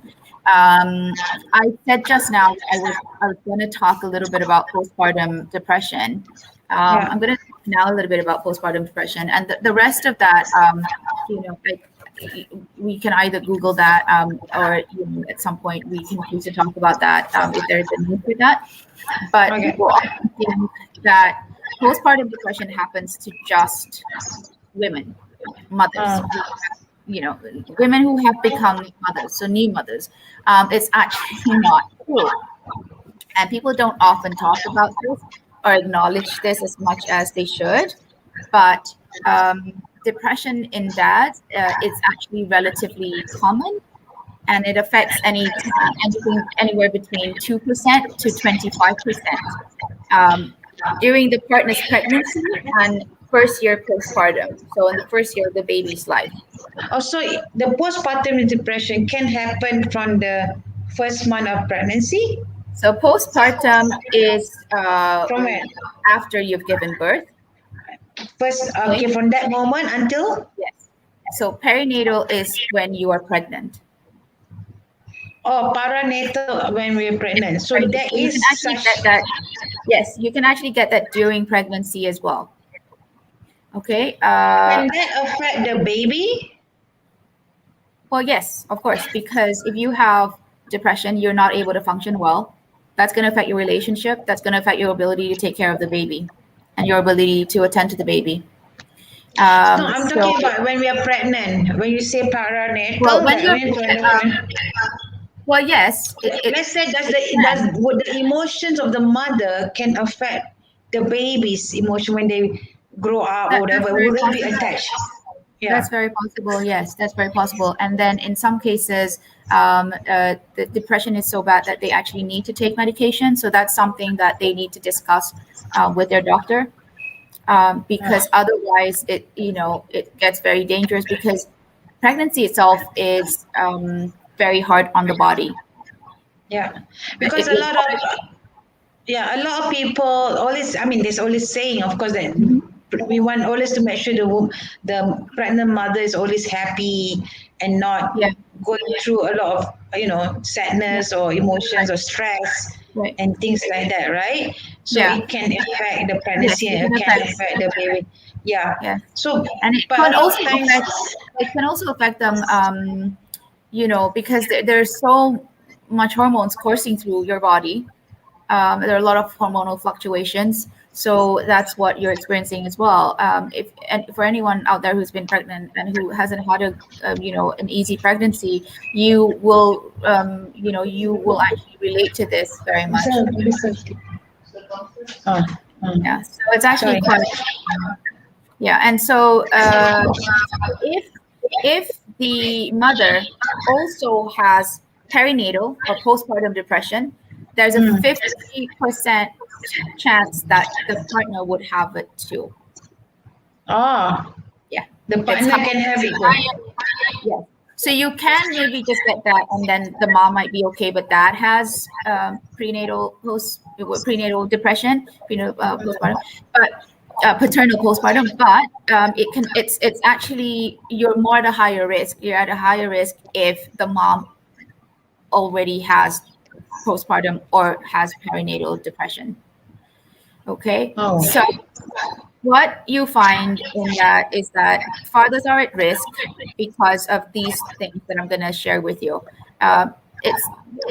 I said just now I was going to talk a little bit about postpartum depression. I'm going to talk now a little bit about postpartum depression, and the rest of that, like we can either Google that, or at some point we can choose to talk about that if there's a need for that. But people often think that postpartum depression happens to just women, mothers. Women who have become mothers, so new mothers. It's actually not true. And people don't often talk about this or acknowledge this as much as they should. But depression in dads is actually relatively common, and it affects anything anywhere between 2% to 25% during the partner's pregnancy and first year postpartum. So in the first year of the baby's life. Also, the postpartum depression can happen from the first month of pregnancy. So postpartum is From when? after you've given birth. First, okay, from that moment until? Yes. So perinatal is when you are pregnant. Oh, perinatal when we're pregnant. So Right. that You is can actually get that. Yes, you can actually get that during pregnancy as well. Okay. Can that affect the baby? Well, yes, of course, because if you have depression, you're not able to function well. That's going to affect your relationship. That's going to affect your ability to take care of the baby and your ability to attend to the baby. No, I'm talking about when we are pregnant. When you say perinatal, well, when that you're, means well, yes. let's say would the emotions of the mother can affect the baby's emotion when they grow up or whatever? Will they be attached? Yeah. That's very possible. Yes, that's very possible. And then in some cases, the depression is so bad that they actually need to take medication. So that's something that they need to discuss with their doctor, because otherwise it gets very dangerous, because pregnancy itself is very hard on the body. Yeah, because a lot of people always. I mean, there's always saying, of course, that we want always to make sure the pregnant mother is always happy and not going through a lot of sadness or emotions or stress and things like that, right? So it can affect the pregnancy and it can affect the baby. Yeah. So and it can also affect them, because there's so much hormones coursing through your body. There are a lot of hormonal fluctuations. So that's what you're experiencing as well. And for anyone out there who's been pregnant and who hasn't had an easy pregnancy, you will actually relate to this very much. Yeah. So it's actually quite. And so if the mother also has perinatal or postpartum depression, there's a 50% chance that the partner would have it too. Oh. Yeah. The partner can have it. Yes. So you can maybe just get that, and then the mom might be okay, but dad has prenatal depression, postpartum, but paternal postpartum. But it's actually, you're more at a higher risk. You're at a higher risk if the mom already has postpartum or has perinatal depression. Okay. Oh. So what you find in that is that fathers are at risk because of these things that I'm going to share with you.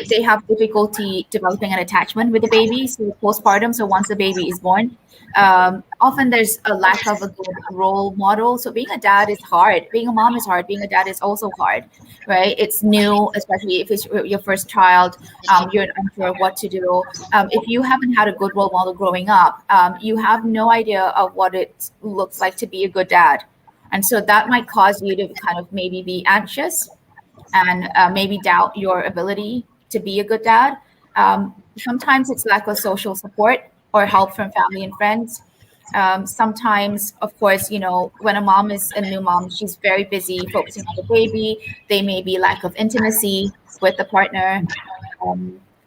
They have difficulty developing an attachment with the baby, so postpartum. So once the baby is born, often there's a lack of a good role model. So being a dad is hard. Being a mom is hard. Being a dad is also hard, right? It's new, especially if it's your first child. You're unsure what to do. If you haven't had a good role model growing up, you have no idea of what it looks like to be a good dad. And so that might cause you to kind of maybe be anxious and maybe doubt your ability to be a good dad. Sometimes it's lack of social support or help from family and friends. Sometimes, of course, when a mom is a new mom, she's very busy focusing on the baby. They may be lack of intimacy with the partner.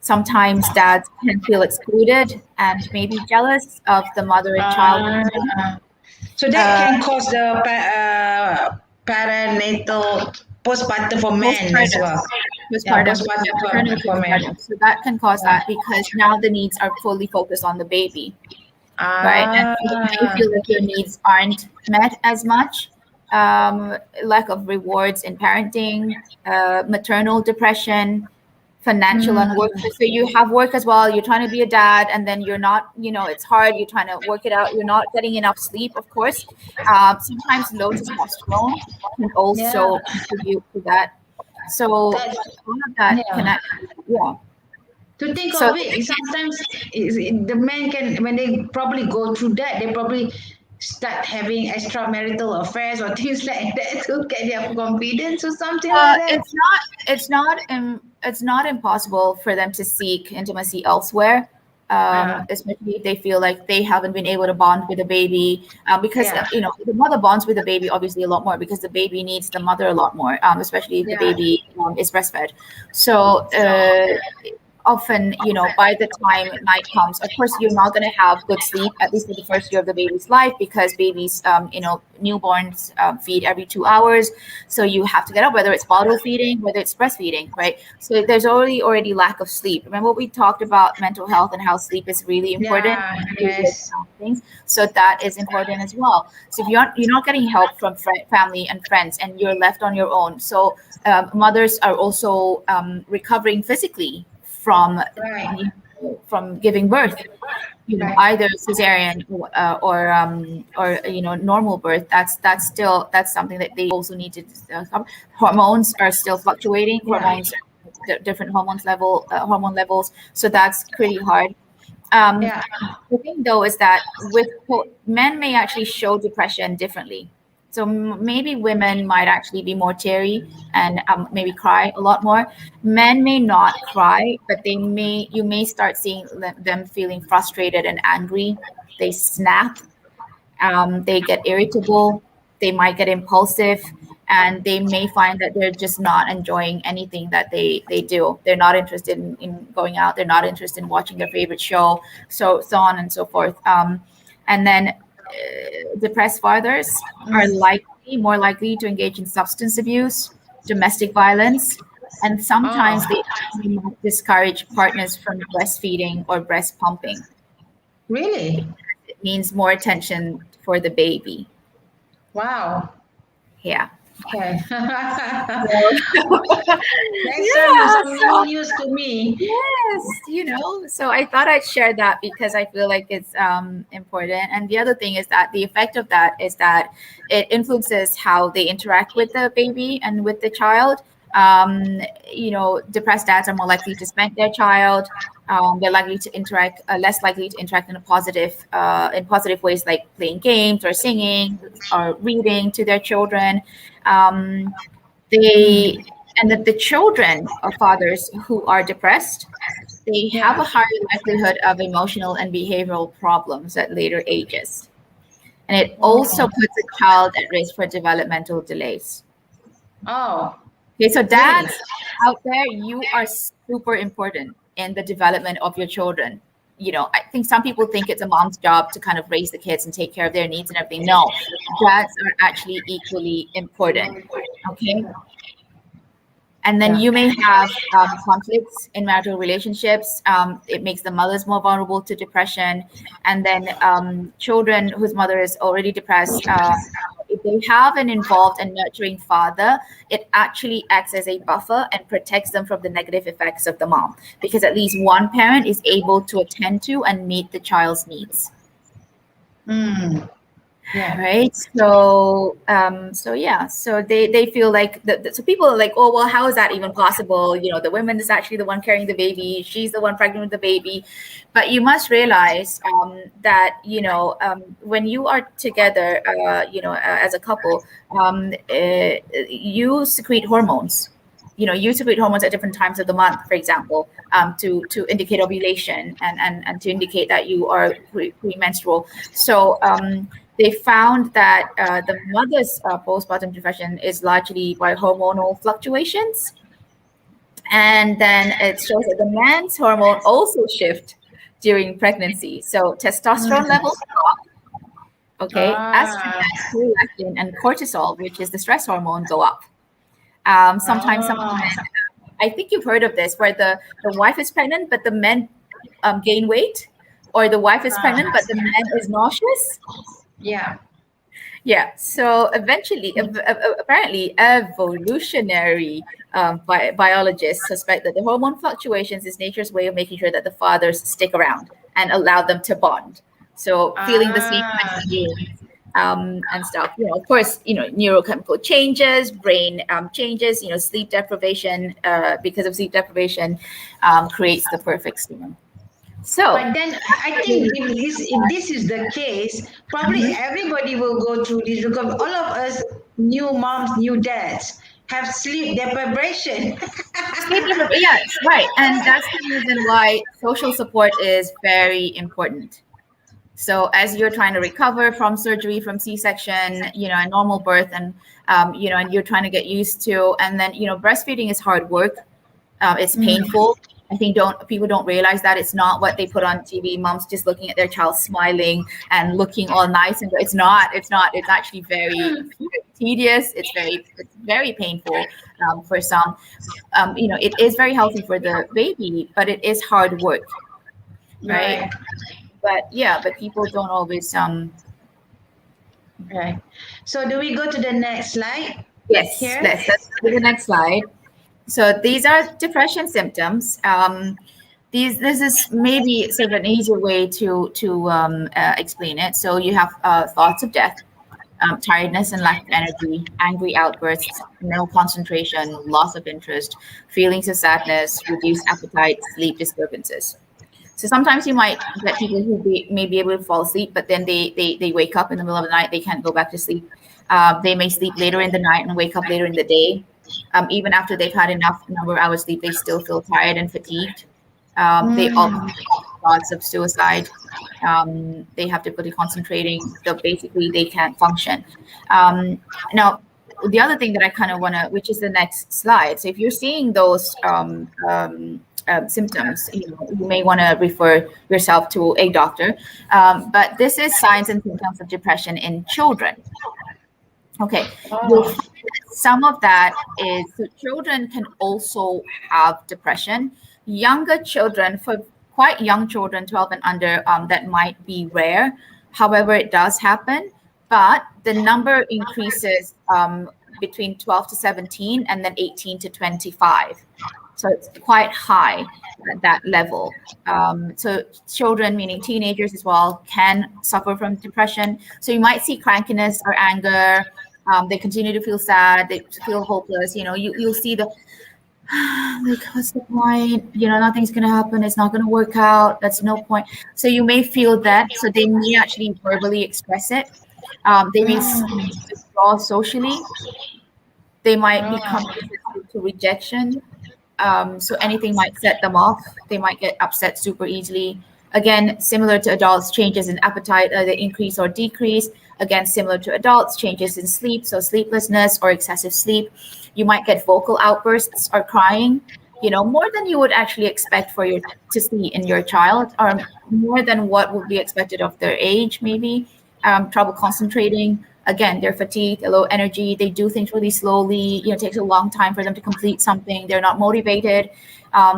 Sometimes dads can feel excluded and maybe jealous of the mother and child. So that can cause the perinatal postpartum for men as well. Postpartum for men. So that can cause that because now the needs are fully focused on the baby. right? And so you may feel like your needs aren't met as much. Lack of rewards in parenting, maternal depression, financial unwork. So you have work as well. You're trying to be a dad, and then you're not. It's hard. You're trying to work it out. You're not getting enough sleep, of course. Sometimes low testosterone can also contribute to that. So all That, of that can yeah. actually, yeah. To think So of it, sometimes the men can, when they probably go through that, they probably start having extramarital affairs or things like that to get their confidence or something like that. it's not impossible for them to seek intimacy elsewhere, Yeah. especially if they feel like they haven't been able to bond with the baby, because Yeah. the mother bonds with the baby obviously a lot more because the baby needs the mother a lot more, especially if the Yeah. baby is breastfed. So often, by the time night comes, of course, you're not going to have good sleep, at least for the first year of the baby's life, because babies, newborns feed every 2 hours. So you have to get up, whether it's bottle feeding, whether it's breastfeeding, right? So there's already lack of sleep. Remember, we talked about mental health and how sleep is really important. Yeah. Yes. Things. So that is important as well. So if you're not getting help from family and friends, and you're left on your own, so mothers are also recovering physically from Right. giving birth, Right. either cesarean or normal birth. That's something that they also need to cover. Hormones are still fluctuating. Yeah. Different hormone levels. So that's pretty hard. Yeah. The thing though is that men may actually show depression differently. So maybe women might actually be more teary and maybe cry a lot more. Men may not cry, but you may start seeing them feeling frustrated and angry. They snap, they get irritable, they might get impulsive, and they may find that they're just not enjoying anything that they do. They're not interested in going out. They're not interested in watching their favorite show, so on and so forth. And then depressed fathers are more likely to engage in substance abuse, domestic violence, and sometimes Oh, they actually might discourage partners from breastfeeding or breast pumping. really? It means more attention for the baby. Wow. Yeah. Okay. Next time, Yeah, some so new news to me. yes, so I thought I'd share that because I feel like it's important. And the other thing is that the effect of that is that it influences how they interact with the baby and with the child. Depressed dads are more likely to spank their child. They're likely to interact, less likely to interact in positive ways, like playing games or singing or reading to their children. They and the children of fathers who are depressed, they have Yeah. a higher likelihood of emotional and behavioral problems at later ages. And it also Oh. puts a child at risk for developmental delays. Oh. Okay, so Really? dads out there, you are super important in the development of your children. I think some people think it's a mom's job to kind of raise the kids and take care of their needs and everything. No, dads are actually equally important. Okay. And then Yeah. you may have conflicts in marital relationships. It makes the mothers more vulnerable to depression. And then children whose mother is already depressed, if they have an involved and nurturing father, it actually acts as a buffer and protects them from the negative effects of the mom, because at least one parent is able to attend to and meet the child's needs. Yeah. Right. So they feel like so people are like, oh well, how is that even possible? The woman is actually the one carrying the baby, she's the one pregnant with the baby. But you must realize that when you are together, as a couple, you secrete hormones. You secrete hormones at different times of the month, for example, to indicate ovulation and to indicate that you are premenstrual. So they found that the mother's postpartum depression is largely by hormonal fluctuations. And then it shows that the man's hormone also shift during pregnancy. So testosterone levels drop, okay? Estrogen, prolactin, and cortisol, which is the stress hormone, go up. Sometimes some men, I think you've heard of this, where the wife is pregnant, but the men gain weight. or the wife is pregnant, but the man is nauseous. Yeah. Yeah. So eventually, apparently, evolutionary biologists suspect that the hormone fluctuations is nature's way of making sure that the fathers stick around and allow them to bond. So feeling the same kind of feelings, and stuff. Of course, neurochemical changes, brain changes. Sleep deprivation, because of sleep deprivation, creates the perfect storm. So, But then I think if this is the case, probably everybody will go through this because all of us new moms, new dads have sleep deprivation. yes, right. And that's the reason why social support is very important. So as you're trying to recover from surgery, from C-section, a normal birth, and and you're trying to get used to, and then breastfeeding is hard work. It's painful. I think people don't realize that it's not what they put on TV. Moms just looking at their child smiling and looking all nice, and it's not. It's actually very tedious. It's very painful for some. It is very healthy for the baby, but it is hard work, right? But people don't always Right. So do we go to the next slide? Yes, Here? let's go to the next slide. So these are depression symptoms. This is maybe sort of an easier way to explain it. So you have thoughts of death, tiredness and lack of energy, angry outbursts, no concentration, loss of interest, feelings of sadness, reduced appetite, sleep disturbances. So sometimes you might get people who may be able to fall asleep, but then they wake up in the middle of the night. They can't go back to sleep. They may sleep later in the night and wake up later in the day. Even after they've had enough number of hours sleep, they still feel tired and fatigued. They also have thoughts of suicide. They have difficulty concentrating. So basically, they can't function. Now, the other thing that I kind of want to, which is the next slide. So if you're seeing those symptoms, you may want to refer yourself to a doctor. But this is signs and symptoms of depression in children. Okay, you'll find that some of that is, so children can also have depression. Younger children, for quite young children, 12 and under, that might be rare. However, it does happen, but the number increases between 12 to 17 and then 18 to 25. So it's quite high at that level. So children, meaning teenagers as well, can suffer from depression. So you might see crankiness or anger. They continue to feel sad. They feel hopeless. You'll see the, like, what's the point? Nothing's going to happen. It's not going to work out. That's no point. So you may feel that. So they may actually verbally express it. They may withdraw socially. They might become resistant to rejection. So anything might set them off. They might get upset super easily. Again, similar to adults, changes in appetite, either increase or decrease. Again, similar to adults, changes in sleep, so sleeplessness or excessive sleep. You might get vocal outbursts or crying, more than you would actually expect to see in your child, or more than what would be expected of their age, maybe. Trouble concentrating. Again, they're fatigued, low energy. They do things really slowly. It takes a long time for them to complete something. They're not motivated.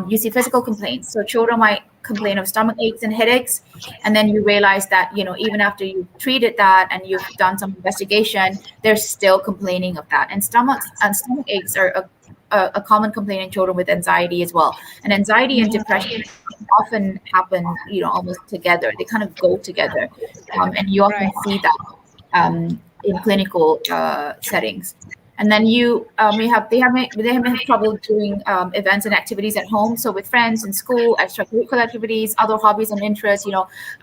You see physical complaints. So children might complain of stomach aches and headaches. And then you realize that, even after you've treated that and you've done some investigation, they're still complaining of that. And stomach aches are a common complaint in children with anxiety as well. And anxiety and depression often happen, almost together. They kind of go together. And you often see that in clinical settings. And then you may have trouble doing events and activities at home. So with friends in school, extracurricular activities, other hobbies and interests,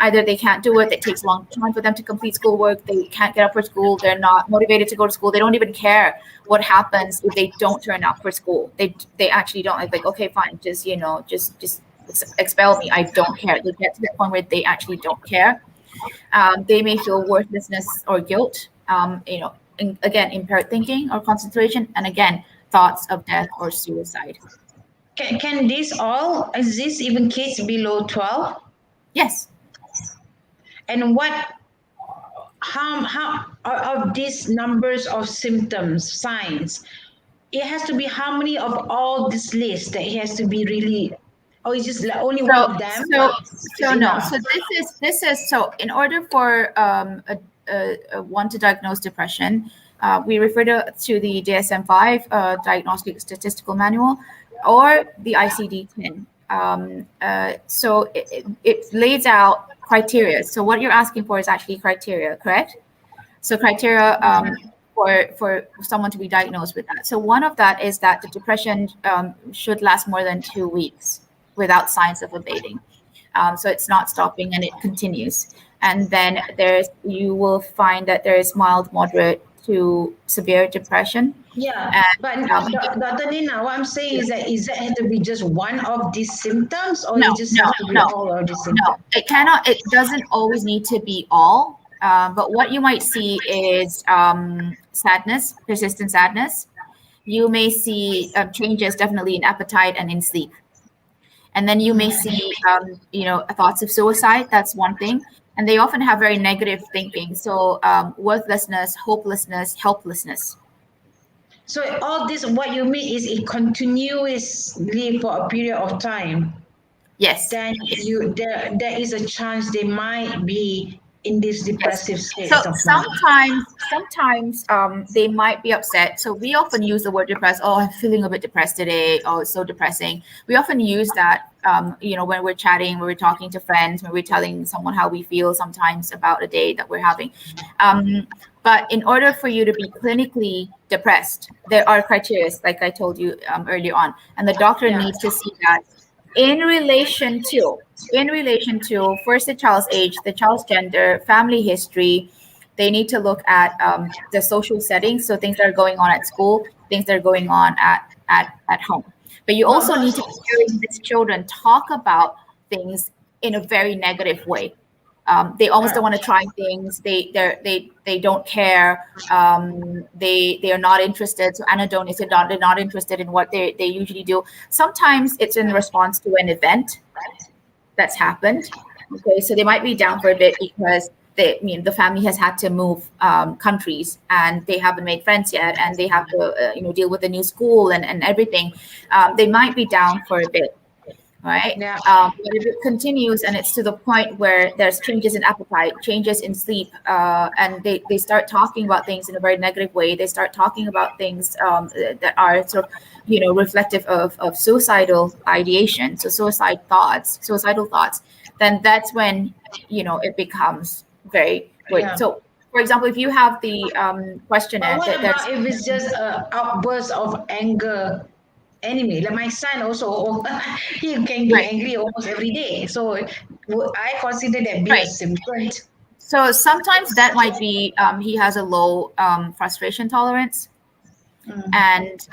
either they can't do it, it takes a long time for them to complete schoolwork, they can't get up for school, they're not motivated to go to school, they don't even care what happens if they don't turn up for school. They actually don't, like, okay, fine, just expel me, I don't care. They get to that point where they actually don't care. They may feel worthlessness or guilt, again, impaired thinking or concentration, and again, thoughts of death or suicide. Can this all exist even kids below 12? Yes. And how of these numbers of symptoms, signs, it has to be how many of all this list that it has to be really Or is just like only one of them? So no. So this is so in order for one to diagnose depression, we refer to the DSM-5 Diagnostic Statistical Manual, or the ICD-10. So it lays out criteria. So what you're asking for is actually criteria, correct? So criteria for someone to be diagnosed with that. So one of that is that the depression should last more than 2 weeks without signs of abating. So it's not stopping and it continues. And then you will find that there is mild, moderate to severe depression. Yeah, And, but Dr. Nina, what I'm saying is that have to be just one of these symptoms, or it just have to be all of these symptoms? No, it doesn't always need to be all. But what you might see is sadness, persistent sadness. You may see changes definitely in appetite and in sleep. And then you may see, thoughts of suicide. That's one thing. And they often have very negative thinking. So worthlessness, hopelessness, helplessness. So all this, what you mean is it continuously for a period of time. Yes. Then there is a chance they might be in this depressive state. So sometimes they might be upset. So we often use the word depressed. Oh, I'm feeling a bit depressed today. Oh, it's so depressing. We often use that, when we're chatting, when we're talking to friends, when we're telling someone how we feel sometimes about a day that we're having. But in order for you to be clinically depressed, there are criteria, like I told you earlier on, and the doctor needs to see that in relation to first the child's age, the child's gender, family history. They need to look at the social settings, so things that are going on at school, things that are going on at home. But you also need to hear these children talk about things in a very negative way. They almost don't want to try things. They don't care. They are not interested. So anhedonia, they're not interested in what they usually do. Sometimes it's in response to an event that's happened. Okay, so they might be down for a bit because the family has had to move countries and they haven't made friends yet, and they have to deal with a new school and everything. They might be down for a bit. Right. Yeah. But if it continues and it's to the point where there's changes in appetite, changes in sleep, and they start talking about things in a very negative way, they start talking about things that are sort of, reflective of suicidal ideation, so suicidal thoughts, then that's when, it becomes very great. Yeah. So, for example, if you have the questionnaire, what about if it's just an outburst of anger? Anyway, like my son also, he can be angry almost every day. So I consider that being a symptom. So sometimes that might be he has a low frustration tolerance. And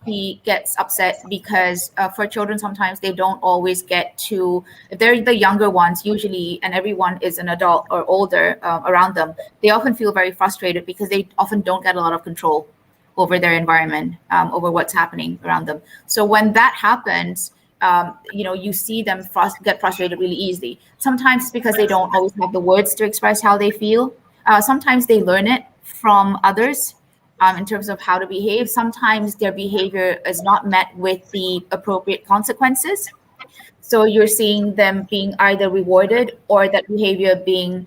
he gets upset because for children, sometimes they don't always get to, if they're the younger ones usually, and everyone is an adult or older around them, they often feel very frustrated because they often don't get a lot of control over their environment, over what's happening around them. So when that happens, you see them get frustrated really easily. Sometimes because they don't always have the words to express how they feel. Sometimes they learn it from others in terms of how to behave. Sometimes their behavior is not met with the appropriate consequences. So you're seeing them being either rewarded or that behavior being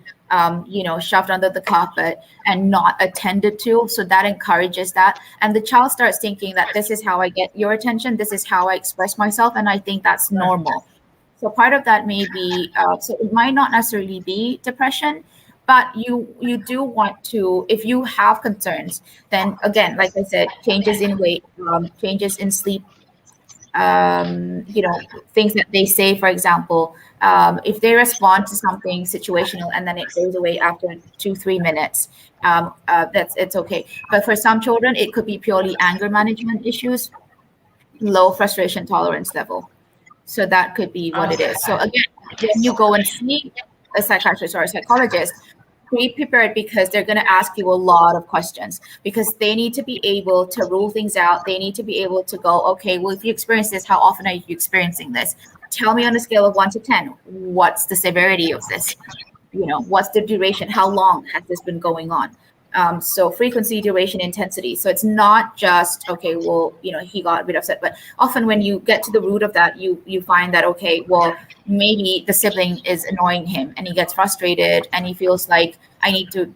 shoved under the carpet and not attended to. So that encourages that. And the child starts thinking that this is how I get your attention. This is how I express myself. And I think that's normal. So part of that may be, so it might not necessarily be depression, but you do want to, if you have concerns, then again, like I said, changes in weight, changes in sleep, things that they say, for example, if they respond to something situational and then it goes away after 2-3 minutes, it's okay. But for some children, it could be purely anger management issues, low frustration tolerance level. So that could be what it is. So again, when you go and see a psychiatrist or a psychologist, be prepared because they're going to ask you a lot of questions because they need to be able to rule things out. They need to be able to go, okay, well, if you experience this, how often are you experiencing this? Tell me on a scale of 1 to 10, what's the severity of this? What's the duration? How long has this been going on? So frequency, duration, intensity. So it's not just, okay, well, he got a bit upset, but often when you get to the root of that, you find that, okay, well, maybe the sibling is annoying him and he gets frustrated and he feels like I need to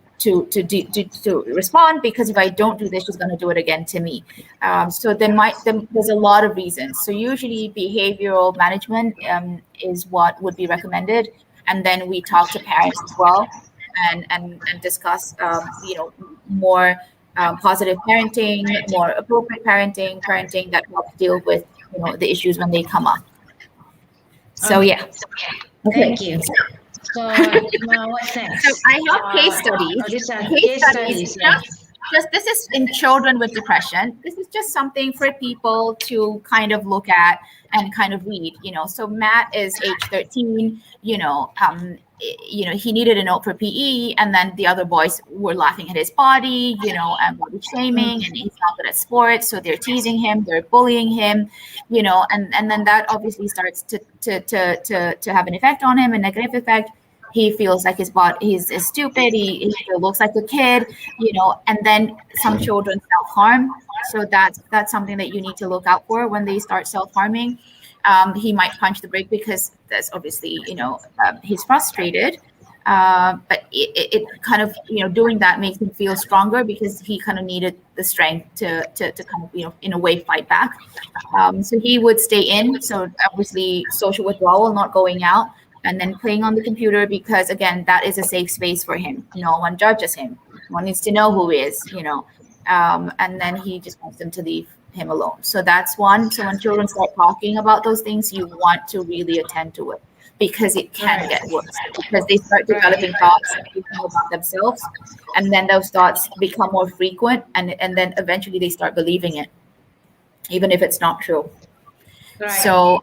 respond, because if I don't do this, she's going to do it again to me. So there's a lot of reasons. So usually behavioral management is what would be recommended. And then we talk to parents as well and discuss, more positive parenting, more appropriate parenting that helps deal with, the issues when they come up. So, yeah. Thank you. So now what's next? So I have case studies. Case studies. Yeah. Just this is in children with depression. This is just something for people to kind of look at and kind of read. So Matt is age 13. He needed a note for PE, and then the other boys were laughing at his body, and body shaming, and he's not good at sports, so they're teasing him, they're bullying him, and then that obviously starts to have an effect on him, a negative effect. He feels like his body is stupid. He still looks like a kid, and then some children self-harm. So that's something that you need to look out for when they start self-harming. He might punch the brake because that's obviously, he's frustrated. But it kind of, doing that makes him feel stronger because he kind of needed the strength to kind of, in a way fight back. So he would stay in. So obviously social withdrawal, not going out, and then playing on the computer, because again, that is a safe space for him. No one judges him. No one needs to know who he is, and then he just wants them to leave him alone. So that's one. So when children start talking about those things, you want to really attend to it, because it can get worse, because they start developing thoughts about themselves, and then those thoughts become more frequent, and then eventually they start believing it, even if it's not true. Right. So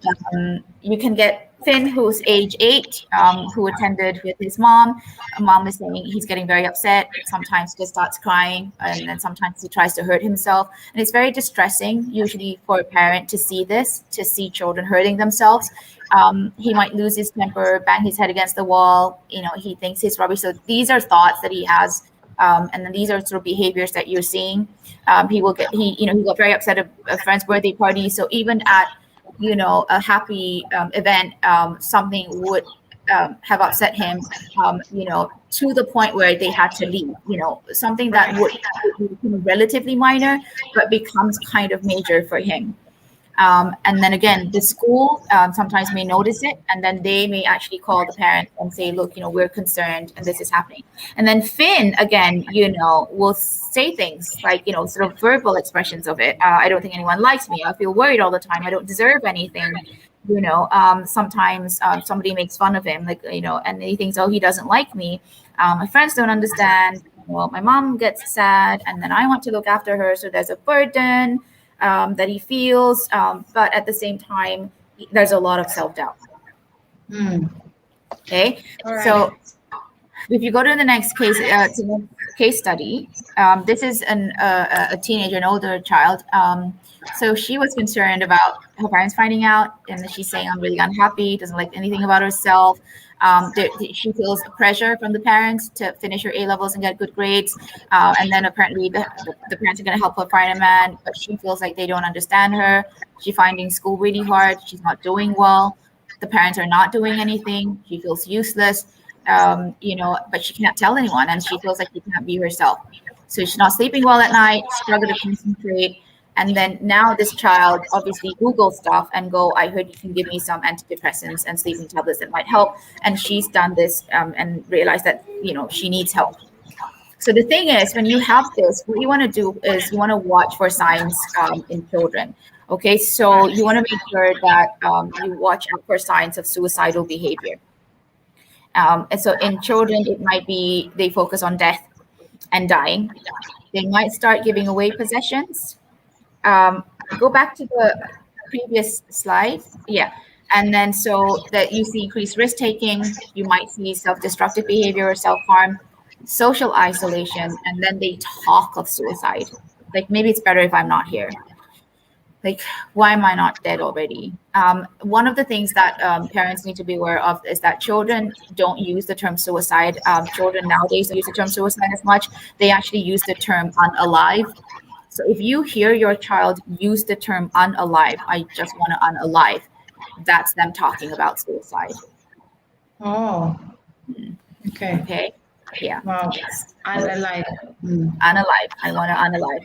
you can get Finn, who's age 8, who attended with his mom. Mom is saying he's getting very upset. Sometimes just starts crying, and then sometimes he tries to hurt himself. And it's very distressing, usually for a parent, to see children hurting themselves. He might lose his temper, bang his head against the wall. He thinks he's rubbish. So these are thoughts that he has. And then these are sort of behaviors that you're seeing. He got very upset at a friend's birthday party. So even at a happy event, something would have upset him, to the point where they had to leave, something that would be relatively minor, but becomes kind of major for him. And then again, the school sometimes may notice it, and then they may actually call the parent and say, look, we're concerned and this is happening. And then Finn, again, will say things like, sort of verbal expressions of it. I don't think anyone likes me. I feel worried all the time. I don't deserve anything. Sometimes somebody makes fun of him, and he thinks, oh, he doesn't like me. My friends don't understand. Well, my mom gets sad, and then I want to look after her. So there's a burden that he feels, but at the same time, there's a lot of self-doubt. Okay, right. So if you go to the next case study, this is a teenager, an older child. So she was concerned about her parents finding out, and she's saying, I'm really unhappy, doesn't like anything about herself. She feels pressure from the parents to finish her A-levels and get good grades. And then apparently the parents are going to help her find a man, but she feels like they don't understand her. She's finding school really hard. She's not doing well. The parents are not doing anything. She feels useless, but she can't tell anyone, and she feels like she can't be herself. So she's not sleeping well at night, struggle to concentrate. And then now this child obviously Google stuff and go, I heard you can give me some antidepressants and sleeping tablets that might help. And she's done this and realized that, she needs help. So the thing is, when you have this, what you want to do is you want to watch for signs in children. Okay, so you want to make sure that you watch out for signs of suicidal behavior. And so in children, it might be they focus on death and dying. They might start giving away possessions. Go back to the previous slide. Yeah. And then so that you see increased risk taking, you might see self-destructive behavior or self-harm, social isolation, and then they talk of suicide. Like, maybe it's better if I'm not here. like, why am I not dead already? One of the things that parents need to be aware of is that children don't use the term suicide. Children nowadays don't use the term suicide as much. They actually use the term unalive. So if you hear your child use the term unalive, I just want to unalive, that's them talking about suicide. Oh, okay. Okay. Yeah. Wow. Yes. Unalive. Unalive. I want to unalive.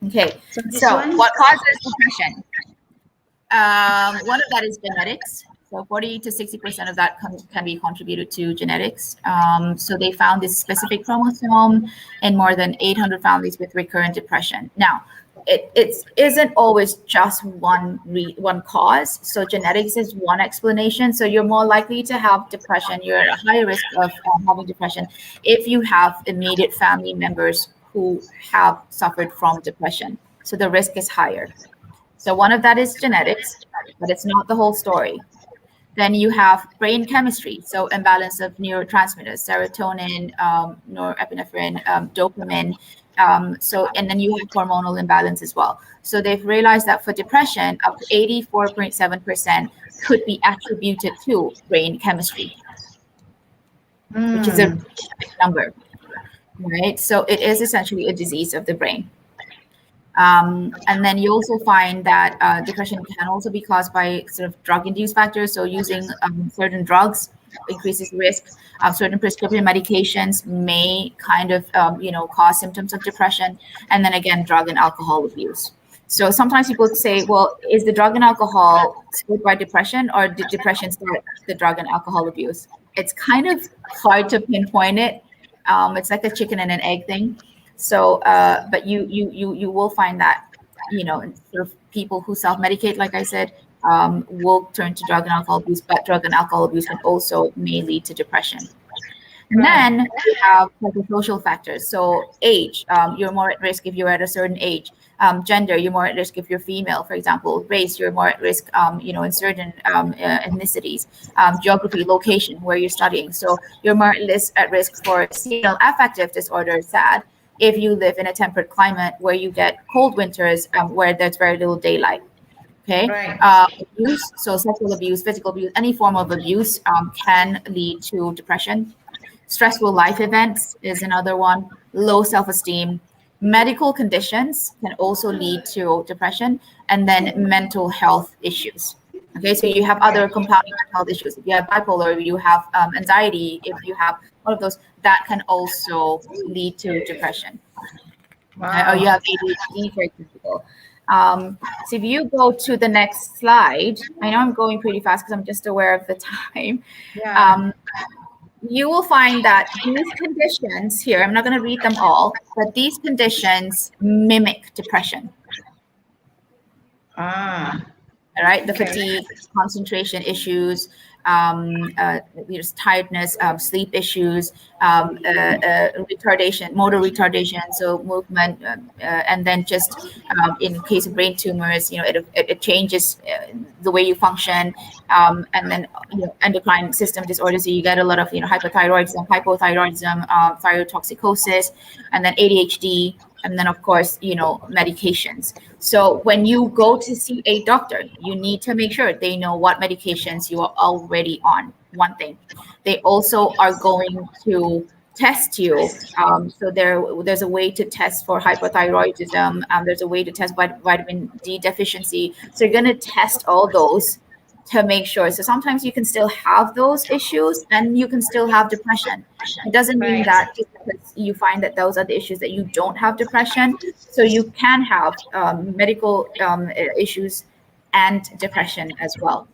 Okay. So this So one? what causes depression? One of that is genetics. So 40 to 60% of that can be contributed to genetics. So they found this specific chromosome in more than 800 families with recurrent depression. Now, it isn't always just one cause. So genetics is one explanation. So you're more likely to have depression. You're at a higher risk of having depression if you have immediate family members who have suffered from depression. So the risk is higher. So one of that is genetics, but it's not the whole story. Then you have brain chemistry, so imbalance of neurotransmitters, serotonin, norepinephrine, dopamine. And then you have hormonal imbalance as well. So they've realized that for depression, up to 84.7% could be attributed to brain chemistry, which is a big number, right? So it is essentially a disease of the brain. And then you also find that depression can also be caused by sort of drug-induced factors. So using certain drugs increases risk. Certain prescription medications may kind of, cause symptoms of depression. And then again, drug and alcohol abuse. So sometimes people say, well, is the drug and alcohol spurred by depression, or did depression start the drug and alcohol abuse? It's kind of hard to pinpoint it. It's like a chicken and an egg thing. So, but you will find that, sort of people who self-medicate, like I said, will turn to drug and alcohol abuse, but drug and alcohol abuse can also may lead to depression. And then you have psychosocial factors. So age, you're more at risk if you're at a certain age. Gender, you're more at risk if you're female, for example. Race, you're more at risk, in certain ethnicities. Geography, location, where you're studying. So you're more at risk for seasonal affective disorder, SAD, if you live in a temperate climate where you get cold winters, where there's very little daylight. Okay. Right. Abuse, so sexual abuse, physical abuse, any form of abuse can lead to depression. Stressful life events is another one. Low self-esteem. Medical conditions can also lead to depression, and then mental health issues. Okay, so you have other compounding mental health issues. If you have bipolar, if you have anxiety, if you have all of those, that can also lead to depression. Wow. Or you have ADHD, for example. So if you go to the next slide, I know I'm going pretty fast because I'm just aware of the time. Yeah. You will find that these conditions here, I'm not going to read them all, but these conditions mimic depression. Ah. All right, the Okay. fatigue, concentration issues, tiredness, sleep issues, retardation, motor retardation, so movement, and then just in case of brain tumors, it changes the way you function, and then endocrine system disorders. So you get a lot of hypothyroidism, hypothyroidism, thyrotoxicosis, and then ADHD. And then, of course, medications. So when you go to see a doctor, you need to make sure they know what medications you are already on. One thing. They also are going to test you. So there's a way to test for hypothyroidism. There's a way to test vitamin D deficiency. So you're going to test all those to make sure. So sometimes you can still have those issues and you can still have depression. It doesn't mean that just because you find that those are the issues that you don't have depression. So you can have medical issues and depression as well.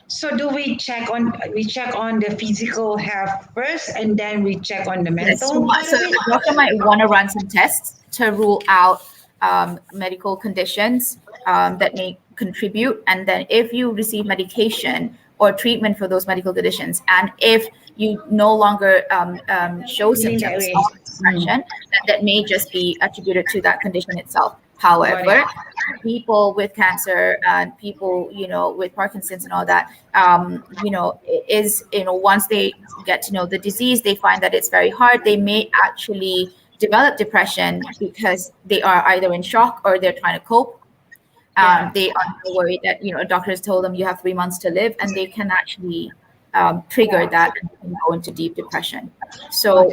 So do we check on the physical health first, and then we check on the mental? Yes, so the doctor might want to run some tests to rule out medical conditions that may contribute, and then if you receive medication or treatment for those medical conditions, and if you no longer show symptoms of depression, that may just be attributed to that condition itself. However, people with cancer and people with Parkinson's and all that, once they get to know the disease, they find that it's very hard. They may actually develop depression because they are either in shock or they're trying to cope. They are not worried that a doctor has told them you have 3 months to live, and they can actually trigger that and go into deep depression. So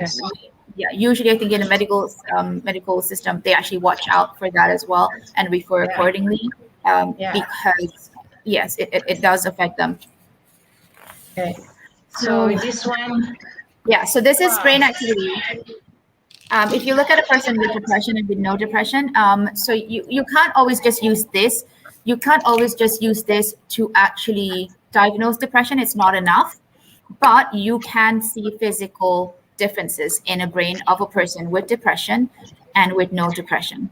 usually I think in the medical system they actually watch out for that as well and refer accordingly, because yes, it does affect them. Okay. So this one. Yeah. So this is brain activity. If you look at a person with depression and with no depression, so you can't always just use this. You can't always just use this to actually diagnose depression. It's not enough. But you can see physical differences in a brain of a person with depression and with no depression.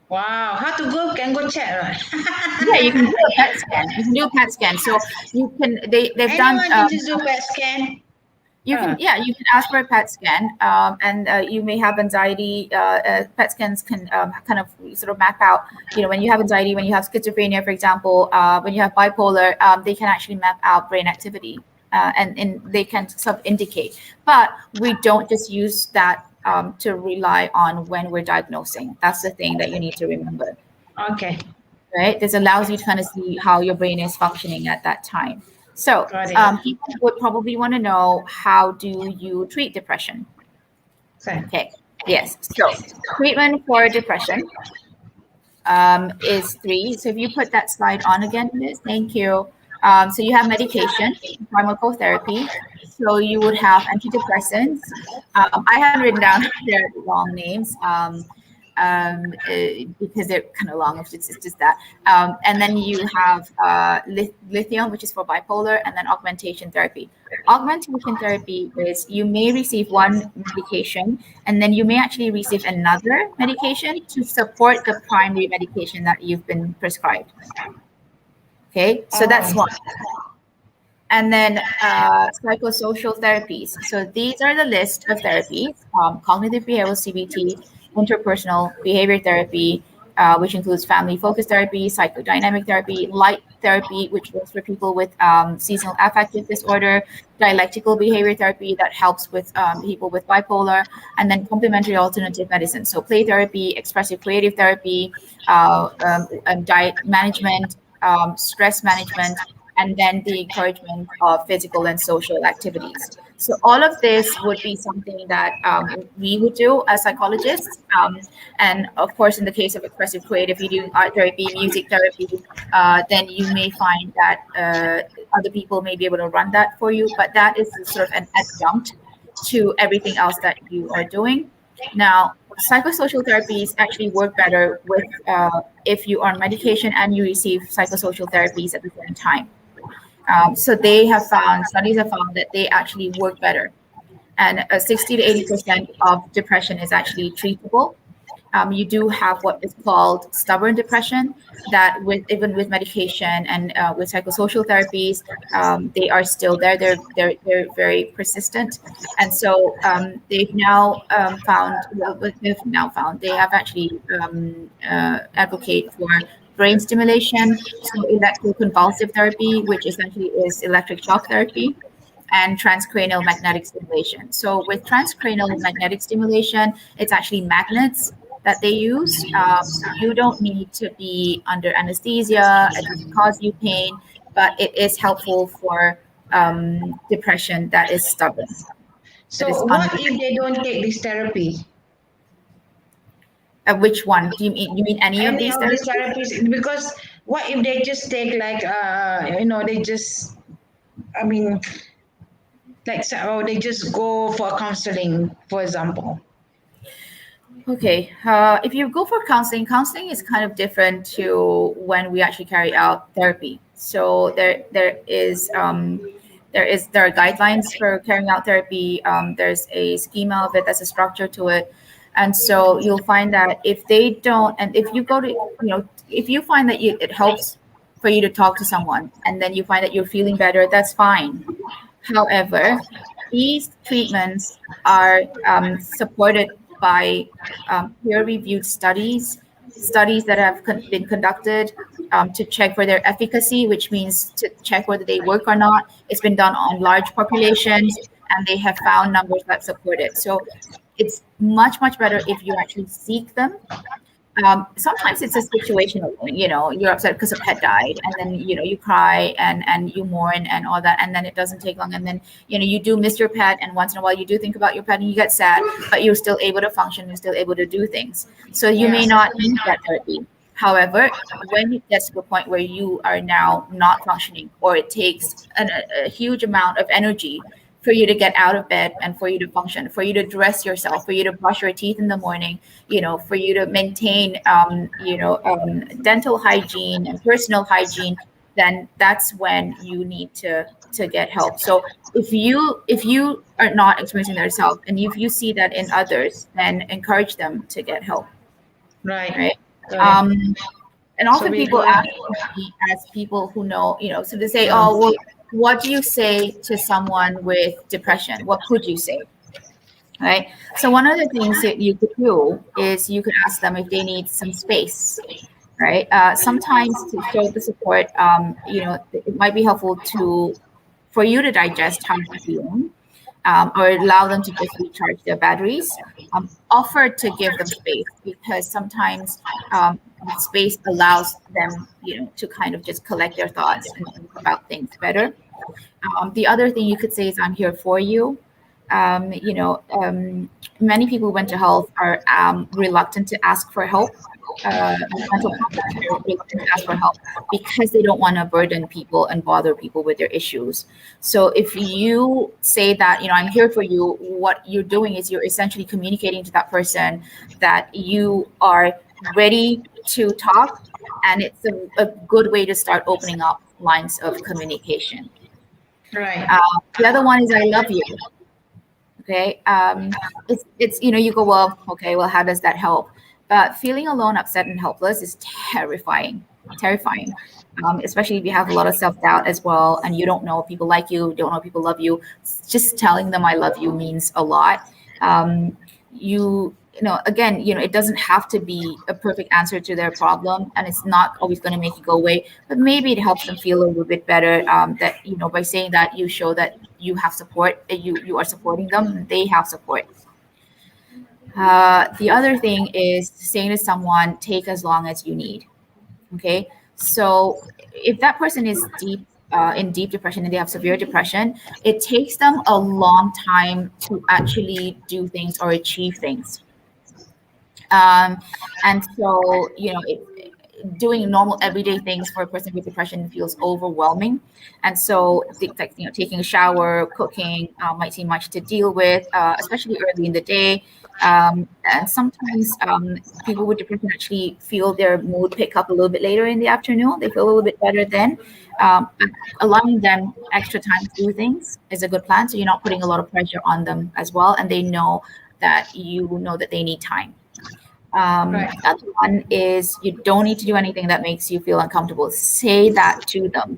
Wow, how to go? Can go check, right? Yeah, you can do a PET scan. You can do a PET scan. So you can. They've done. Anyone can just do PET scan. You can ask for a PET scan, and you may have anxiety. PET scans can kind of sort of map out, when you have anxiety, when you have schizophrenia, for example, when you have bipolar, they can actually map out brain activity, and they can sort of indicate. But we don't just use that to rely on when we're diagnosing. That's the thing that you need to remember. Okay. Right. This allows you to kind of see how your brain is functioning at that time. So people would probably want to know, how do you treat depression? Okay. Yes. So treatment for depression is 3. So if you put that slide on again, Liz, thank you. So you have medication, pharmacotherapy. So you would have antidepressants. I haven't written down their long names because they're kind of long. It's just that. And then you have lithium, which is for bipolar, and then augmentation therapy. Augmentation therapy is you may receive one medication, and then you may actually receive another medication to support the primary medication that you've been prescribed. Okay, so that's one. And then psychosocial therapies. So these are the list of therapies: cognitive behavioral CBT, interpersonal behavior therapy, which includes family-focused therapy, psychodynamic therapy, light therapy, which works for people with seasonal affective disorder, dialectical behavior therapy that helps with people with bipolar, and then complementary alternative medicine. So play therapy, expressive creative therapy, diet management, stress management, and then the encouragement of physical and social activities. So all of this would be something that we would do as psychologists. And of course, in the case of expressive creative, you're doing art therapy, music therapy, then you may find that other people may be able to run that for you, but that is sort of an adjunct to everything else that you are doing. Now, psychosocial therapies actually work better with if you are on medication and you receive psychosocial therapies at the same time. So studies have found that they actually work better. And 60 to 80% of depression is actually treatable. You do have what is called stubborn depression, that even with medication and with psychosocial therapies, they are still there. They're very persistent, and so they've now found. They have actually advocate for brain stimulation, so electroconvulsive therapy, which essentially is electric shock therapy, and transcranial magnetic stimulation. So with transcranial magnetic stimulation, it's actually magnets that they use. So you don't need to be under anesthesia. It doesn't cause you pain, but it is helpful for depression that is stubborn. So what if they don't take this therapy? Which one? Do you mean any of these therapies? Because what if they just take like they just, they just go for counseling, for example? Okay, if you go for counseling is kind of different to when we actually carry out therapy. So there are guidelines for carrying out therapy. There's a schema of it, there's a structure to it. And so you'll find that if they don't, and if you go to, if you find that it helps for you to talk to someone, and then you find that you're feeling better, that's fine. However, these treatments are supported by peer-reviewed studies that have been conducted to check for their efficacy, which means to check whether they work or not. It's been done on large populations, and they have found numbers that support it. So it's much better if you actually seek them. Sometimes it's a situational thing, you're upset because a pet died, and then, you cry and you mourn and all that, and then it doesn't take long. And then, you do miss your pet, and once in a while you do think about your pet and you get sad, but you're still able to function, you're still able to do things. So you may not need that therapy. However, when it gets to a point where you are now not functioning, or it takes a huge amount of energy for you to get out of bed and for you to function, for you to dress yourself, for you to brush your teeth in the morning, for you to maintain, dental hygiene and personal hygiene, then that's when you need to get help. So if you are not experiencing that yourself, and if you see that in others, then encourage them to get help. Right. And often people ask me, as people who know, so they say, oh, well, what do you say to someone with depression? What could you say? Right. So one of the things that you could do is you could ask them if they need some space. Right. Sometimes to show the support, it might be helpful for you to digest how you're feeling, or allow them to just recharge their batteries. Offer to give them space, because sometimes space allows them, to kind of just collect their thoughts and think about things better. The other thing you could say is, I'm here for you. Many people with mental health are reluctant to ask for help. Mental problems are reluctant to ask for help because they don't want to burden people and bother people with their issues. So if you say that, I'm here for you, what you're doing is you're essentially communicating to that person that you are ready to talk, and it's a good way to start opening up lines of communication. Right. The other one is, I love you. Okay. It's you go, well, okay, well, how does that help? But feeling alone, upset, and helpless is terrifying, especially if you have a lot of self-doubt as well, and you don't know if people like you, don't know if people love you. Just telling them I love you means a lot. Again, it doesn't have to be a perfect answer to their problem, and it's not always going to make it go away, but maybe it helps them feel a little bit better, that, by saying that, you show that you have support, you are supporting them, they have support. The other thing is saying to someone, take as long as you need. Okay. So if that person is in deep depression and they have severe depression, it takes them a long time to actually do things or achieve things. And so, doing normal everyday things for a person with depression feels overwhelming. And so things like, taking a shower, cooking might seem much to deal with, especially early in the day. And sometimes people with depression actually feel their mood pick up a little bit later in the afternoon. They feel a little bit better then. Allowing them extra time to do things is a good plan. So you're not putting a lot of pressure on them as well. And they know that that they need time. The other one is, you don't need to do anything that makes you feel uncomfortable. Say that to them,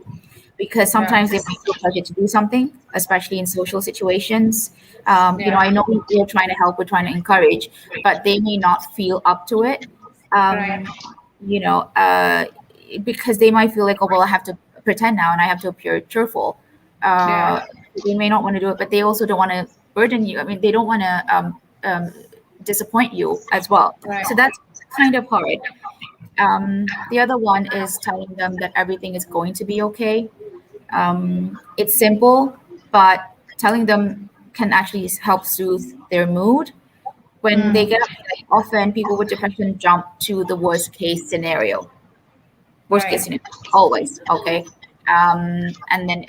because sometimes they might feel pressure to do something, especially in social situations. I know we're trying to help, we're trying to encourage, but they may not feel up to it. Because they might feel like, oh, well, I have to pretend now and I have to appear cheerful. They may not want to do it, but they also don't want to burden you. I mean, they don't want to disappoint you as well. So that's kind of hard. The other one is telling them that everything is going to be okay. It's simple, but telling them can actually help soothe their mood. When they get upset, often people with depression jump to the worst case scenario. Case scenario, always. Okay. And then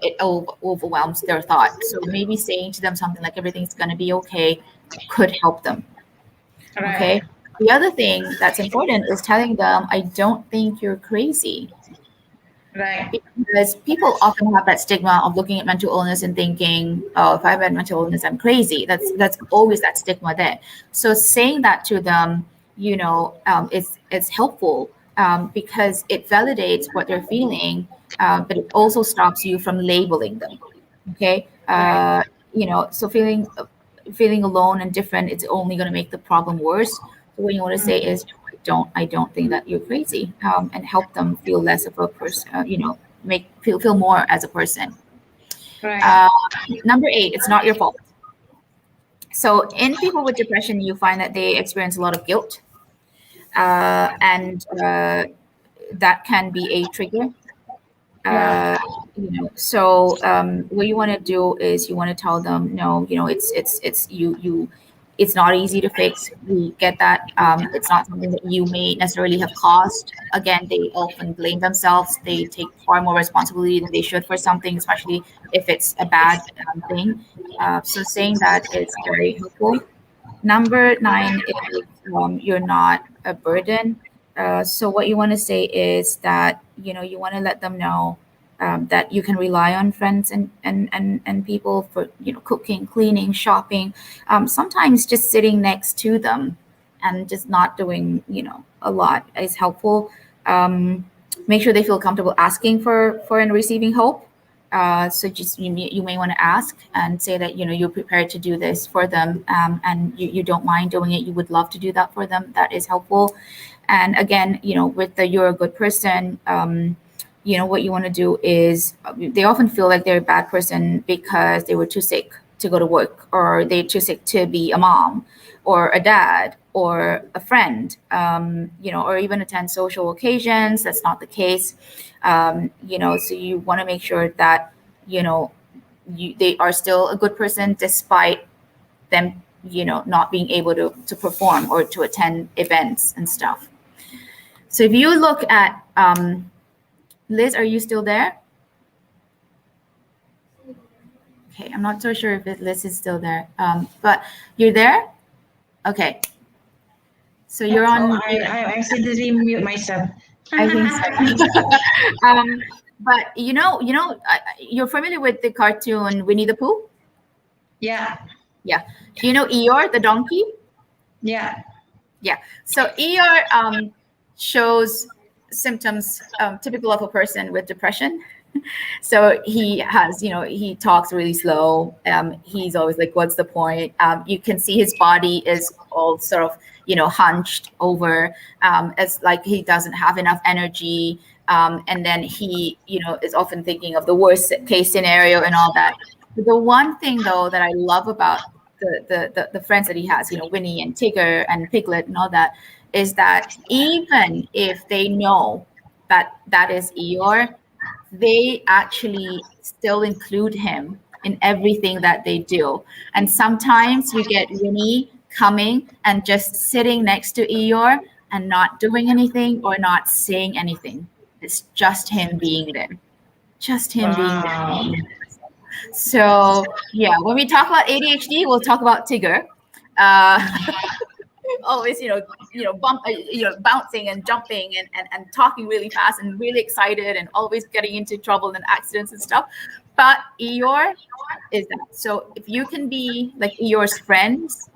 it overwhelms their thoughts. So maybe saying to them something like, everything's going to be okay, could help them. Okay. The other thing that's important is telling them, I don't think you're crazy. Because people often have that stigma of looking at mental illness and thinking, oh, if I've had mental illness, I'm crazy. That's always that stigma there. So saying that to them, it's helpful, because it validates what they're feeling, but it also stops you from labeling them. Okay. So feeling alone and different, it's only going to make the problem worse. So what you want to say is, I don't think that you're crazy, and help them feel less of a person, feel more as a person. Number 8, it's not your fault. So in people with depression, you find that they experience a lot of guilt. and that can be a trigger. Yeah. So what you want to do is you want to tell them, no, it's not easy to fix. We get that. It's not something that you may necessarily have caused. Again, they often blame themselves. They take far more responsibility than they should for something, especially if it's a bad thing. So saying that is very helpful. Number 9 is you're not a burden. So what you want to say is that you want to let them know that you can rely on friends and people for cooking, cleaning, shopping. Sometimes just sitting next to them and just not doing a lot is helpful. Make sure they feel comfortable asking for and receiving help. So just you may want to ask and say that you're prepared to do this for them, and you don't mind doing it. You would love to do that for them. That is helpful. And again, with the you're a good person, what you want to do is they often feel like they're a bad person because they were too sick to go to work, or they're too sick to be a mom or a dad or a friend, or even attend social occasions. That's not the case. So you want to make sure that, they are still a good person despite them, not being able to perform or to attend events and stuff. So if you look at, Liz, are you still there? Okay, I'm not so sure if Liz is still there, but you're there? Okay. So you're on. I accidentally mute myself. I think so. But you're familiar with the cartoon Winnie the Pooh? Yeah. Yeah. Do you know Eeyore, the donkey? Yeah. Yeah. So Eeyore shows symptoms typical of a person with depression. So he has, he talks really slow. He's always like, what's the point? You can see his body is all sort of, hunched over, as like he doesn't have enough energy. And then he, is often thinking of the worst case scenario and all that. The one thing, though, that I love about the friends that he has, Winnie and Tigger and Piglet and all that, is that even if they know that that is Eeyore, they actually still include him in everything that they do. And sometimes you get Winnie coming and just sitting next to Eeyore and not doing anything or not saying anything. It's just him being there. Just him being there. So yeah, when we talk about ADHD, we'll talk about Tigger. Always, bouncing and jumping and talking really fast and really excited and always getting into trouble and accidents and stuff. But Eeyore is that. So if you can be like Eeyore's friends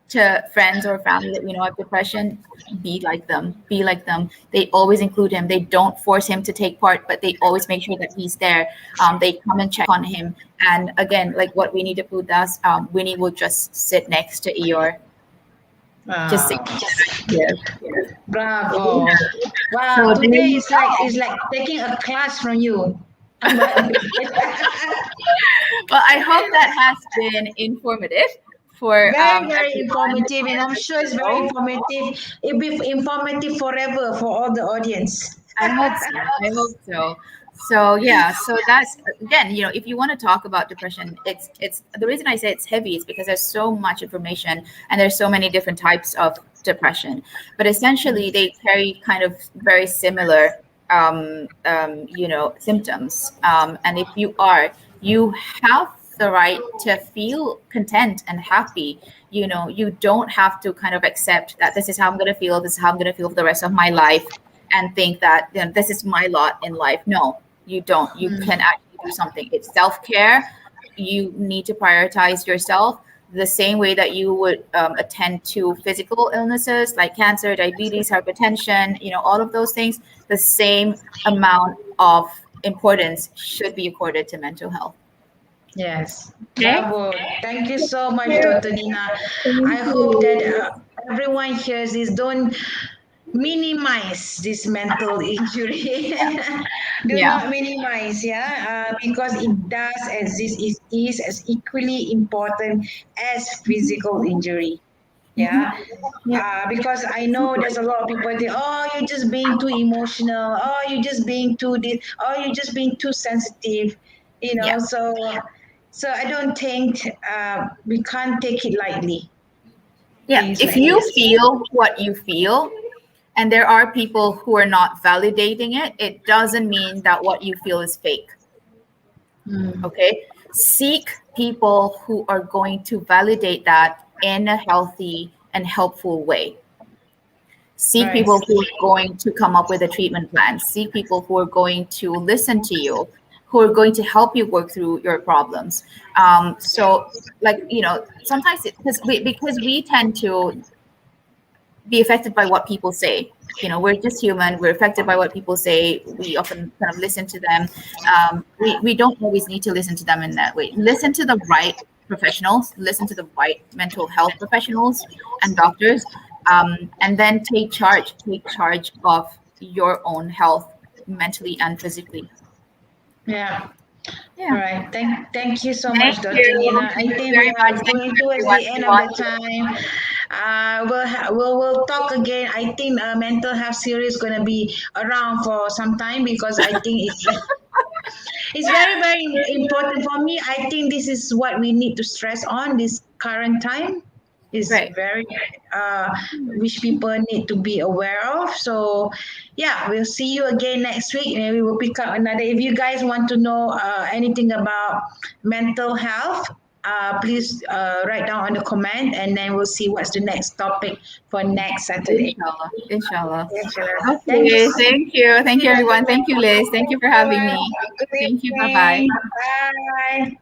to friends or family that have depression, be like them. Be like them. They always include him. They don't force him to take part, but they always make sure that he's there. They come and check on him. And again, like what Winnie the Pooh does, Winnie will just sit next to Eeyore. Just yeah. Bravo. Wow. So today is like taking a class from you. Well, I hope that has been informative. Very informative, and I'm sure it's very informative. It'll be informative forever for all the audience. I hope so. So yeah, so that's again, if you want to talk about depression, it's the reason I say it's heavy is because there's so much information and there's so many different types of depression, but essentially they carry kind of very similar symptoms. And if you have the right to feel content and happy. You don't have to kind of accept that this is how I'm going to feel. This is how I'm going to feel for the rest of my life, and think that this is my lot in life. No, you don't. You can actually do something. It's self-care. You need to prioritize yourself the same way that you would attend to physical illnesses like cancer, diabetes, hypertension, all of those things. The same amount of importance should be accorded to mental health. Yes. Bravo. Thank you so much, Dr. Nina. I hope that everyone hears this. Don't minimize this mental injury. Do not minimize, because it does exist. It is as equally important as physical injury. Yeah. Yeah. Because I know there's a lot of people think, oh, you're just being too emotional. Oh, you're just being too this. Oh, you're just being too sensitive. Yeah. So I don't think we can't take it lightly. Yeah. Things If like you this. feel what you feel, and there are people who are not validating it, it doesn't mean that what you feel is fake. Mm, Okay. Seek people who are going to validate that in a healthy and helpful way. Seek right. people who are going to come up with a treatment plan. Seek people who are going to listen to you, who are going to help you work through your problems. So, like, sometimes because we tend to be affected by what people say. We're just human. We're affected by what people say. We often kind of listen to them. We don't always need to listen to them in that way. Listen to the right professionals. Listen to the right mental health professionals and doctors, and then take charge. Take charge of your own health, mentally and physically. Yeah. All Yeah. right. Thank you so Thank much, Dr. you. Nina. I Thank you think we very much. are Thank you going towards everyone the for end of the watching. time. We'll talk again. I think mental health series is going to be around for some time because I think it's very important for me. I think this is what we need to stress on this current time. Is Right. very which people need to be aware of. So yeah, we'll see you again next week. Maybe we'll pick up another. If you guys want to know anything about mental health, please write down on the comment, and then we'll see what's the next topic for next Saturday. Inshallah. Inshallah. Yes, sure. Thank you Okay. so Thank you. Thank you, everyone. Thank you, Liz. Thank you for having me. much. Good Thank you. Bye bye. evening. Bye.